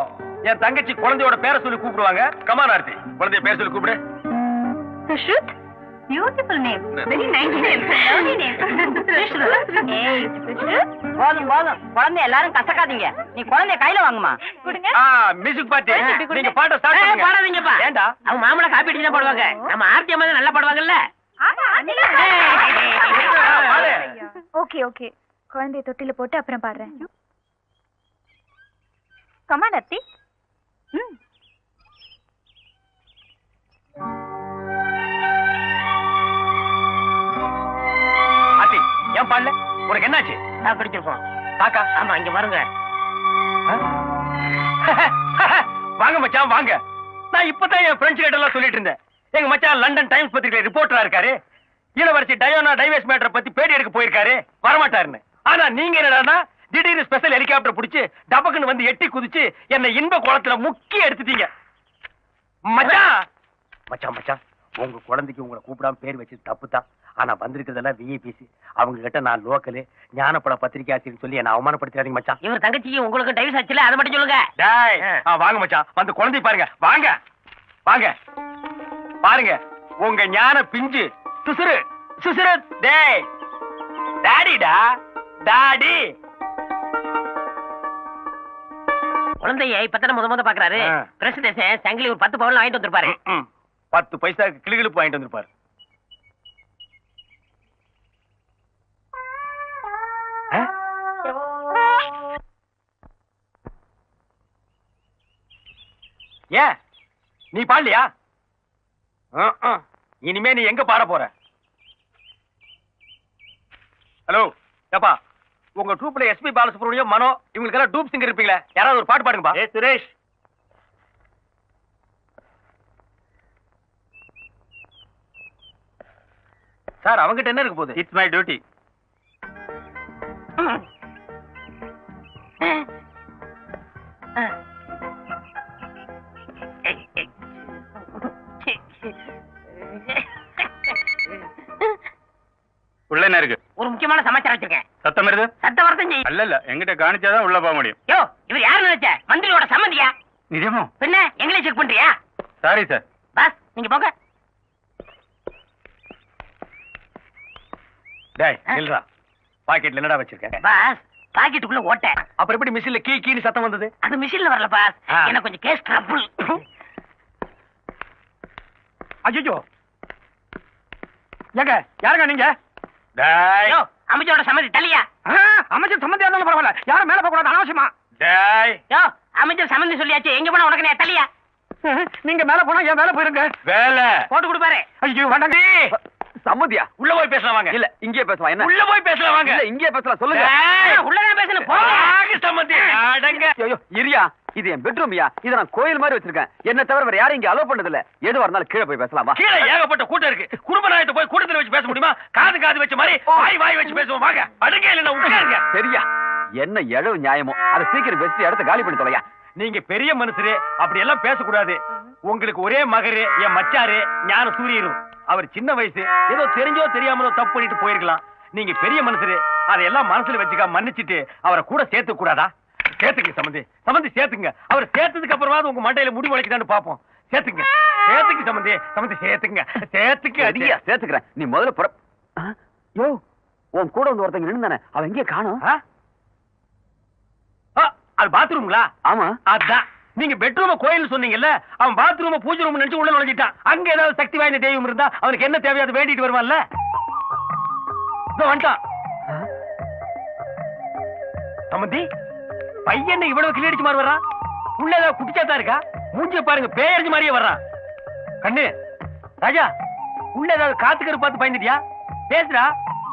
என் தங்கச்சி குழந்தையோட பேரை சொல்லி கூப்பிடுவாங்க. கமான் ஆர்த்தி, குழந்தைய பேர் சொல்லி கூப்பிடு. Sushrut, beautiful name, very nice name, lovely name. Sushrut, ஏய் சுஷ்ருத், போதும் போதும், குழந்தை எல்லாரும் கசக்காதீங்க. நீ குழந்தைய கையில வாங்குமா. கொடுங்க. மியூசிக் பார்ட்டி, நீங்க பாட்ட ஸ்டார்ட் பண்ணுங்க. பாடாதீங்கப்பா. ஏண்டா அவங்க மாமூலா காப்பி அடிச்சு தான் போடுவாங்க. நம்ம ஆர்த்தி அம்மா தான் நல்லா பாடுவாங்கல்ல. ஓகே ஓகே, குழந்தைய தொட்டில போட்டு அப்புறம் பாடுறேன். கமான் அத்தி. ஆர்த்தி, ஏன் பாடல? உனக்கு என்னாச்சு? நான் பிடிச்சிருக்கோம். காக்கா, ஆமா, இங்க பாருங்க. வாங்க மச்சான் வாங்க. நான் இப்பதான் என் ஃப்ரெண்ட்ஸ் கிட்ட எல்லாம் சொல்லிட்டு இருந்தேன். எங்க மச்சான் லண்டன் டைம்ஸ் பத்திரிகை ரிப்போர்ட்டரா இருக்காரு. இளவரசி டயோனா டைவர்ஸ் மேட்டரை பத்தி பேட்டி எடுக்க போயிருக்காரு, வரமாட்டாருன்னு. ஆனா நீங்க என்னடான்னா திடீர்னு ஸ்பெஷல் ஹெலிகாப்டர் புடிச்சு டபக்குன்னு வந்து எட்டி குதிச்சு என்ன இன்ப குளத்துல முக்கி எடுத்துட்டீங்க. மச்சான் மச்சான் மச்சான், உங்க குழந்தைக்கு உங்களை கூப்பிடாம பேர் வச்சு தப்பு தான். ஆனா வந்திருக்கிறதெல்லாம் விஐபிசி. அவங்க கிட்ட நான் லோக்கலு ஞானப்பட பத்திரிகை ஆசிரியர் சொல்லி என்ன அவமானப்படுத்திடாதீங்க மச்சான். இவர் தங்கச்சிக்கு உங்களுக்கு டைவர்ஸ் ஆச்சுல, அதை மட்டும் சொல்லுங்க. டேய், வாங்க மச்சான், வந்து குழந்தை பாருங்க. வாங்க வாங்க பாருங்க, உங்க ஞான பிஞ்சு சுசுரு சுசுரு. டேய் டாடிடா, டாடி. குழந்தைய இப்பதான முத பாக்குறாரு. பிரசிடேஷன் சங்கிலி ஒரு 10 பவுன் வாங்கிட்டு வந்திருப்பாரு. 10 பைசாக்கு கிளிகிழிப்பு வாங்கிட்டு வந்திருப்பாரு. ஏன் நீ பாடலையா? இனிமே நீ எங்க பாட போற? ஹலோ ஏப்பா, உங்க ட்ரூப்ல எஸ்பி பாலசுப்ரமணியம், மனோ இவங்களுக்கு எல்லாம் டூப் சிங்கர் இருப்பீங்களே, யாராவது ஒரு பாட்டு பாடுங்கப்பா. ஏ சுரேஷ். சார், அவங்கிட்ட என்ன இருக்கு போகுது? It's my duty. உள்ள என்ன இருக்கு? ஒரு முக்கியமான சமாச்சாரம் வச்சிருக்கேன். சத்தம் வருது. சத்தம் வரட்டும் செய்யும். அல்ல, எங்கிட்ட காணிச்சாதான் உள்ள போக முடியும். யோ, இவர் யாரு நினைச்ச? மந்திரியோட சம்மந்தியா? நிஜமோ? பின்ன எங்களே செக் பண்றியா? Sorry sir. பாஸ், நீங்க போங்க. டேய் நில்றா. பாக்கெட்ல என்னடா வச்சிருக்க? பாஸ், பாக்கெட்டுக்குள்ள ஓட்ட. அப்புறம் எப்படி மிஷின்ல கீ கீன்னு சத்தம் வந்தது? அது மிஷின்ல வரல பாஸ், எனக்கு கொஞ்சம் கேஸ் ட்ரபிள். அய்யோ, ஏங்க யாருங்க நீங்க? டேய், யோ, அமைச்சரோட சம்மதி தள்ளியா? அமைச்சர் சம்மந்தியா இருந்தாலும் பரவாயில்ல, யாரும் மேல போக கூடாது அனாவசியமா. டேய், யோ, அமைச்சர் சம்மந்தி சொல்லியாச்சு, எங்க போனா உனக்கு தள்ளியா? நீங்க மேல போனா என் மேல போயிருங்க. வேலை போட்டு கொடுப்பாரு. ஐயோ வேண்டாங்க. சம்மதியா? உள்ள போய் பேசலாம் வாங்க. இல்ல இங்கே பேசலாம். என்ன? உள்ள போய் பேசலாம் வாங்க. இல்ல இங்கே பேசலாம், சொல்லுங்க. உள்ளதான் பேசணும், போங்க. சம்மதி அடங்க. ஐயோ இரியா, இது என் பெட்ரூம்யா. இத நான் கோயில் மாதிரி வச்சிருக்கேன். என்ன தவிர வேற யாரும் இங்க அலோ பண்ணது இல்ல. எதுவா இருந்தாலும் கீழே போய் பேசலாம் வா. கீழே ஏகப்பட்ட கூட்டம் இருக்கு. குடும்ப நாயத்தை போய் கூட்டத்துல வச்சு பேச முடியுமா? காது காது வச்ச மாதிரி வாய் வாய் வச்சு பேசுவோம் வாங்க. அடங்க இல்ல உட்காருங்க. சரியா, என்ன எழவு நியாயமோ அதை சீக்கிரம் பேசி இடத்த காலி பண்ணி தொலையா. நீங்க பெரிய மனுஷரு, அப்படி எல்லாம் பேசக்கூடாது. உங்களுக்கு ஒரே மகரு, என் மச்சாரு ஞான சூரியரும். அவர் சின்ன வயசு, ஏதோ தெரிஞ்சோ தெரியாமலோ தப்பு பண்ணிட்டு போயிருக்கலாம். நீங்க பெரிய மனுஷரு, அதையெல்லாம் மனசுல வச்சுக்க மன்னிச்சுட்டு அவரை கூட சேர்த்து கூடாதா? சேர்த்துங்க சம்பந்தி, சம்பந்தி சேர்த்துங்க. அவர் சேர்த்ததுக்கு அப்புறமா உங்க மண்டையில முடி முளைக்குதான்னு பாப்போம். சேர்த்துங்க, சேர்த்துக்கு சம்பந்தி, சம்பந்தி சேர்த்துங்க, சேர்த்துக்கு. அதிகா சேர்த்துக்கிறேன். நீ முதல்ல புற. யோ, உன் கூட வந்து ஒருத்தங்க நின்னுதானே, அவன் எங்கே காணோம்? அது பாத்ரூம்ங்களா? ஆமா, அதான். நீங்க பெட்ரூம் கோயில் சொன்னீங்கல்ல, அவன் பாத்ரூம் பூஜை ரூம் நினைச்சு உள்ள நுழைஞ்சிட்டான். அங்க ஏதாவது சக்தி வாய்ந்த தெய்வம் இருந்தா அவனுக்கு என்ன தேவையாவது வேண்டிட்டு வருவான்ல. வந்துட்டான் சம்பந்தி. பையன் இவ்வளவு கிளியடிச்சு மாதிரி வர்றான். உள்ள ஏதாவது குடிச்சாத்தா இருக்கா? மூஞ்சிய பாருங்க, பேயறிஞ்சு மாதிரியே வர்றான். கண்ணு ராஜா, உள்ள ஏதாவது காத்துக்கரு பார்த்து பயந்துட்டியா? பேசுறா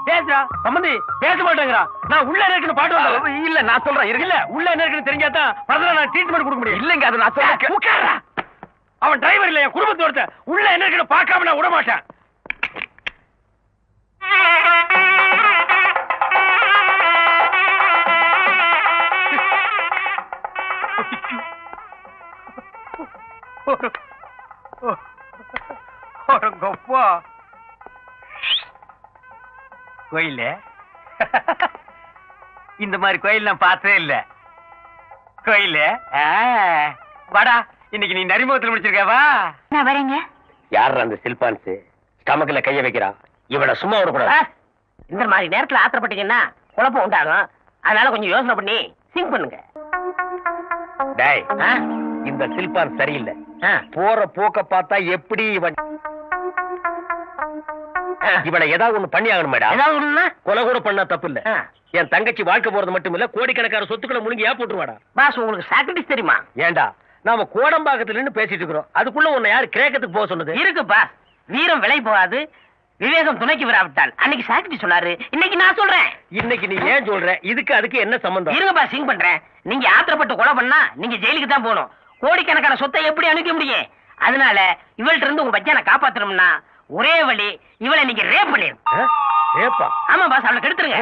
பேசுறா. சம்பந்தி பேச மாட்டேங்கிறா. நான் உள்ள இருக்குன்னு பாட்டு வந்தா. இல்ல நான் சொல்றேன், இல்ல உள்ள என்ன இருக்குன்னு தெரிஞ்சாதான் பரவாயில்ல, நான் ட்ரீட்மெண்ட் கொடுக்க முடியும். இல்லங்க, அது நான் சொல்றேன். உட்கார்றா. அவன் டிரைவர் இல்ல, என் குடும்பத்தோட. உள்ள என்ன இருக்குன்னு பார்க்காம நான் விட மாட்டேன். கொப்போ கோயில் இந்த மாதிரி கோயில் நான் பார்த்ததே இல்ல. கோயில் வாடா, இன்னைக்கு நீ நரிமுகத்தில் முடிச்சிருக்கவா? நான் வரேங்க. யார் அந்த சில்பான்ஸ் ஸ்டமக்ல கைய வைக்கிறான்? இவனை சும்மா விடக்கூடாது. இந்த மாதிரி நேரத்துல ஆத்திரப்பட்டீங்கன்னா குழப்பம் உண்டாகும். அதனால கொஞ்சம் யோசனை பண்ணி சிங்க் பண்ணுங்க. டேய், இந்த சில்பான் சரியில்லை. போற போக்க பார்த்தா எப்படி இவனை ஏதாவது ஒண்ணு பண்ணி ஆகணும் மேடம். ஏதாவது ஒண்ணுன்னா கொலை கூட பண்ணா தப்பு இல்ல. என் தங்கச்சி வாழ்க்கை போறது மட்டும் இல்ல, கோடிக்கணக்கான சொத்துக்களை முழுங்கி ஏன் போட்டுருவாடா. பாஸ், உங்களுக்கு சாக்ரிஃபைஸ் தெரியுமா? ஏண்டா, நாம கோடம்பாக்கத்துல இருந்து பேசிட்டு இருக்கிறோம். அதுக்குள்ள உன்னை யாரு கிரேக்கத்துக்கு போக சொன்னது? இருக்குப்பா, வீரம் விலை போகாது, விவேகம் துணைக்கு வராவிட்டால். அன்னைக்கு சாக்ரிஃபைஸ் சொன்னாரு, இன்னைக்கு நான் சொல்றேன். இன்னைக்கு நீ ஏன் சொல்ற? இதுக்கு அதுக்கு என்ன சம்பந்தம்? இருங்கப்பா, சிங் பண்றேன். நீங்க ஆத்திரப்பட்டு கொலை பண்ணா நீங்க ஜெயிலுக்கு தான் போகணும். கோடிக்கணக்கான சொத்தை எப்படி அனுப்ப முடியும்? அதனால இவள்கிட்ட இருந்து உங்க பச்சனை காப்பாத்தணும்னா ஒரே வழி, இவளை நீங்க ரேப் பண்ணிருங்க. ரேப்பா? ஆமா பாஸ், அவளை கெடுத்துருங்க.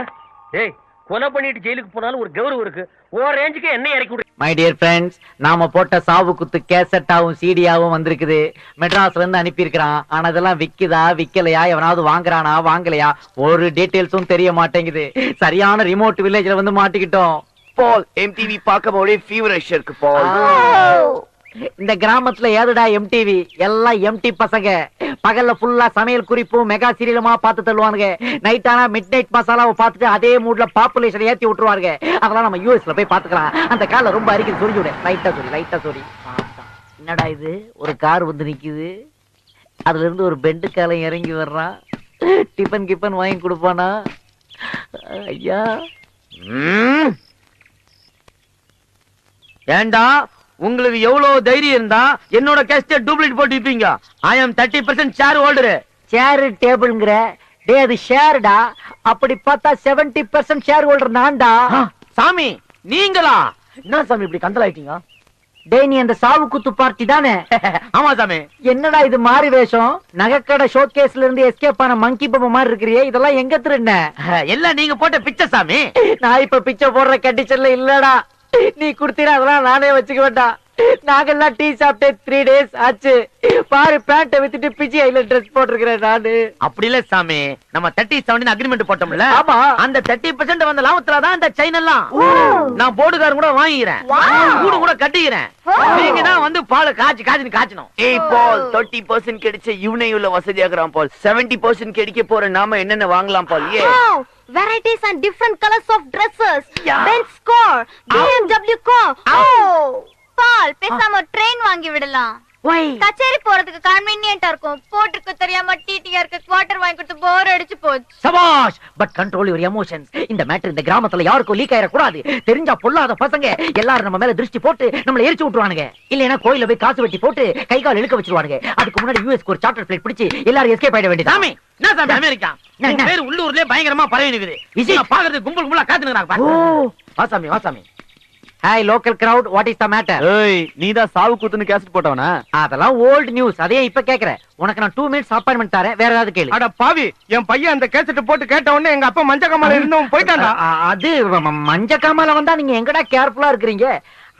டேய், கொலை பண்ணிட்டு ஜெயிலுக்கு போனாலும் ஒரு கௌரவம் இருக்கு. ஓ ரேஞ்சுக்கு என்ன இறக்கி விடு. மை டியர் ஃப்ரெண்ட்ஸ், நாம போட்ட சாவு குத்து கேசட்டாவும் சிடியாவும் வந்திருக்குது. மெட்ராஸ்ல இருந்து அனுப்பியிருக்கிறான். ஆனா இதெல்லாம் விக்குதா விக்கலையா, எவனாவது வாங்குறானா வாங்கலையா, ஒரு டீடைல்ஸும் தெரிய மாட்டேங்குது. சரியான ரிமோட் வில்லேஜ்ல வந்து மாட்டிக்கிட்டோம். பால், MTV பார்க்கும்போதே ஃபீவரிஷ் இருக்கு பால். இந்த கிராமத்துல ஏதுடா MTV? எல்லாம் எம்டி பசங்க. பகல்ல ஃபுல்லா சமையல் குறிப்பும் மெகா சீரியலுமா பார்த்து தள்ளுவானுங்க. நைட் ஆனா மிட் நைட் மசாலாவை பார்த்துட்டு அதே மூட்ல பாப்புலேஷன் ஏத்தி விட்டுருவாங்க. அதெல்லாம் நம்ம யூஎஸ்ல போய் பாத்துக்கலாம். அந்த கால ரொம்ப அரிக்குது, சொல்லி விடு. லைட்டா சொல்லி. என்னடா இது, ஒரு கார் வந்து நிக்குது, அதுல இருந்து ஒரு பெண்டு காலம் இறங்கி வர்றான். டிபன் கிப்பன் வாங்கி கொடுப்பானா? ஐயா, ஏண்டா, உங்களுக்கு எவ்வளவு தைரியம் இருந்தா என்னோட கேஸ்ட டூப்ளிகேட் போட்டு விப்பீங்க? ஐ அம் 30% ஷேர் ஹோல்டர். சேரு டேபிள்ங்கற டே, அது ஷேர்டா. அப்படி பார்த்தா 70% ஷேர் ஹோல்டர் நான்டா. சாமி, நீங்களா? என்ன சாமி இப்படி கந்தலாயிட்டீங்க? டே, நீ அந்த சாவு குத்து பார்ட்டி தானே? ஆமா சாமி. என்னடா இது மாறி வேஷம்? நகைக்கடை ஷோகேஸ்ல இருந்து எஸ்கேப் ஆன மங்கி பொம்மை மாதிரி இருக்கிறியே, இதெல்லாம் எங்க திருண்ண? எல்லாம் நீங்க போட்ட பிச்சை சாமி. நான் இப்ப பிச்சை போடுற கண்டிஷன்ல இல்லடா. நீ குடுத்தீனா அதெல்லாம் நானே வச்சுக்க வேண்டாம். நாங்கெல்லாம் டீ சாப்பிட்டே 3 days ஆச்சு. பாரு, பேண்ட்டை வித்துட்டு பிஜி ஐல ட்ரெஸ் போட்டிருக்கிறேன் நானு. அப்படி இல்ல சாமி, நம்ம 30-70 அக்ரிமெண்ட் போட்டோம்ல. ஆமா. அந்த 30% வந்த லாபத்துல தான் இந்த செயின் எல்லாம் நான் போர்டுகாரன் கூட வாங்கிக்கிறேன், கூடு கூட கட்டிக்கிறேன். நீங்க தான் வந்து பால் காய்ச்சணும். ஏய் பால், 30% கிடைச்ச இவனே உள்ள வசதியாகிறான் பால். 70% கிடைக்க போற நாம என்னென்ன வாங்கலாம் பால்? ஏ Varieties and different colors of dresses. Benz car, BMW car. பால், பேசாம ட்ரெயின் வாங்கி விடலாம். கச்சேரி போறதுக்கு கன்வீனியன்ட்டா இருக்கும். போட்டுக்கு தெரியாம டிடிஆருக்கு குவார்டர் வாங்கி கொடுத்து போர் அடிச்சு போச்சு. சபாஷ், பட் கண்ட்ரோல் யுவர் எமோஷன்ஸ். இந்த மேட்டர் இந்த கிராமத்துல யாருக்கும் லீக் ஆயிர கூடாது. தெரிஞ்சா பொல்லாத பசங்க எல்லாரும் நம்ம மேல திருஷ்டி போட்டு நம்மள எரிச்சு விட்டுருவானுங்க. இல்லைன்னா கோயில போய் காசு வெட்டி போட்டு கை கால் இழுக்க வச்சிருவானுங்க. அதுக்கு முன்னாடி யூஎஸ்க்கு ஒரு சார்ட்டர் ஃபிளைட் பிடிச்சு எல்லாரும் எஸ்கேப் ஆயிட வேண்டியது. சாமி, என்ன சாமி அமெரிக்கா? உன் பேர் உள்ளூர்லயே பயங்கரமா பரவி நிக்குது. பாக்குறது கும்பல் காத்துறாங்க. வாசாமி. Hi local crowd, what is the matter? ஏய், நீதான் சாவு குத்துன்னு கேசட் போட்டவனா? அதெல்லாம் ஓல்ட் நியூஸ். அதே இப்ப கேக்குறேன். உனக்கு நான் 2 minutes அப்பாயின்மெண்ட் தரேன். வேற ஏதாவது கேளு. அட பாவி, என் பையன் அந்த கேசட் போட்டு கேட்ட உடனே எங்க அப்பா மஞ்ச கமால இருந்தவன் போயிட்டான்டா. அது மஞ்ச காமால வந்தா நீங்க எங்கடா கேர்ஃபுல்லா இருக்கிறீங்க?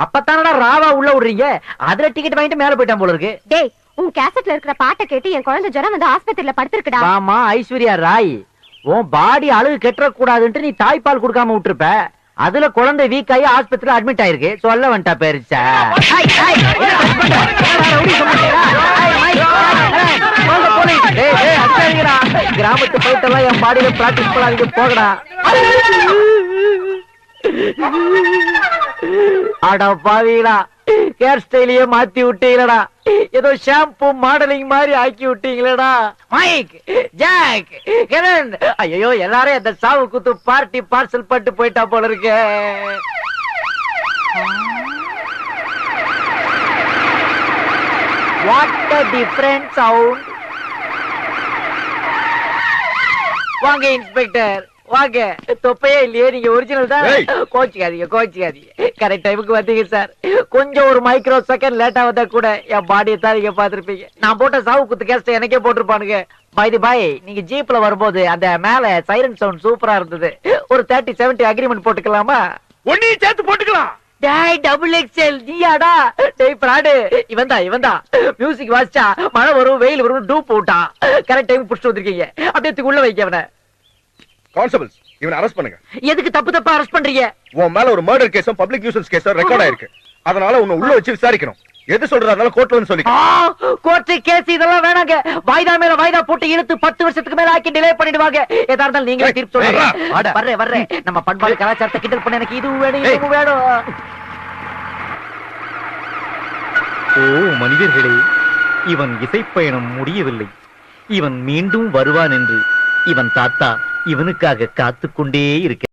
அப்பத்தானடா ராவா உள்ள விடுறீங்க. அதுல டிக்கெட் வாங்கிட்டு மேல போயிட்டான் போல இருக்கு. டேய், உன் கேசட்ல இருக்கிற பாட்டை கேட்டு என் குழந்தை ஜரம் வந்து ஆஸ்பத்திரியில படுத்திருக்குடா. ஆமா, ஐஸ்வர்யா ராய், உன் பாடி அழுகு கெட்ட கூடாதுன்னு நீ தாய்ப்பால் கொடுக்காம விட்டுருப்ப. அதுல குழந்தை வீக் ஆகி ஆஸ்பத்திரியில அட்மிட் ஆயிருக்கு. சொல்ல வேண்டா பெருசா. கிராமத்து போயிட்டெல்லாம் என் பாடியில பிராக்டிஸ் பண்ணாதீங்க, போகடா. அட பாவீங்களா, ஹேர் ஸ்டைலையே மாத்தி விட்டீங்களடா. ஏதோ ஷாம்பு மாடலிங் மாதிரி ஆக்கி விட்டீங்களடா. மைக், ஜாக், கிரண், ஐயோ எல்லாரும் அந்த சாவு குத்து பார்ட்டி பார்சல் பட்டு போயிட்டா போல இருக்கு. What a different sound. வாங்க இன்ஸ்பெக்டர், வாங்க. தொப்பையே இல்லையே, நீங்க ஒரிஜினல் தான். கோச்சிக்காதீங்க. கரெக்ட் டைமுக்கு வந்தீங்க சார். கொஞ்சம் ஒரு மைக்ரோ செகண்ட் லேட்டா வந்தா கூட என் பாடியை தான் நீங்க பாத்துருப்பீங்க. நான் போட்ட சாவு குத்து கேஸ்ட் எனக்கே போட்டிருப்பானுங்க. பை தி பை, நீங்க ஜீப்ல வரும்போது அந்த மேல சைரன் சவுண்ட் சூப்பரா இருந்தது. ஒரு 30-70 அக்ரிமெண்ட் போட்டுக்கலாமா? ஒன்னையும் சேர்த்து போட்டுக்கலாம். டேய் டபுள் எக்ஸ்எல் நீயாடா? டேய் பிராடு, இவன்தான் மியூசிக் வாசிச்சா மழை வரும் வெயில் வரும் டூப் போட்டா கரெக்ட் டைம் புடிச்சு வந்திருக்கீங்க. அப்படியே உள்ள வைக்க அவனை. கான்ஸ்டபிள்ஸ், இவனை அரெஸ்ட் பண்ணுங்க. எதுக்கு தப்பா அரெஸ்ட் பண்றீங்க? உன் மேல ஒரு மர்டர் கேஸும் பப்ளிக் நியூசன்ஸ் கேஸும் ரெக்கார்ட் ஆயிருக்கு. அதனால உன்னை உள்ள வச்சு விசாரிக்கணும். எது சொல்றதால கோர்ட்ல வந்து சொல்லி. கோர்ட் கேஸ் இதெல்லாம் வேணாங்க. வாய்தா மேல வாய்தா போட்டு இழுத்து 10 வருஷத்துக்கு மேல ஆக்கி டிலே பண்ணிடுவாங்க. ஏதா இருந்தாலும் நீங்களே தீர்ப்பு சொல்லுங்க. வர்றேன். நம்ம பண்பாடு கலாச்சாரத்தை கிண்டல் பண்ண எனக்கு இது வேணும் இது வேணும். ஓ மனிதர்களே, இவன் இசைப்பயணம் முடியவில்லை. இவன் மீண்டும் வருவான் என்று இவன் தாத்தா இவனுக்காக காத்துக்கொண்டே இருக்க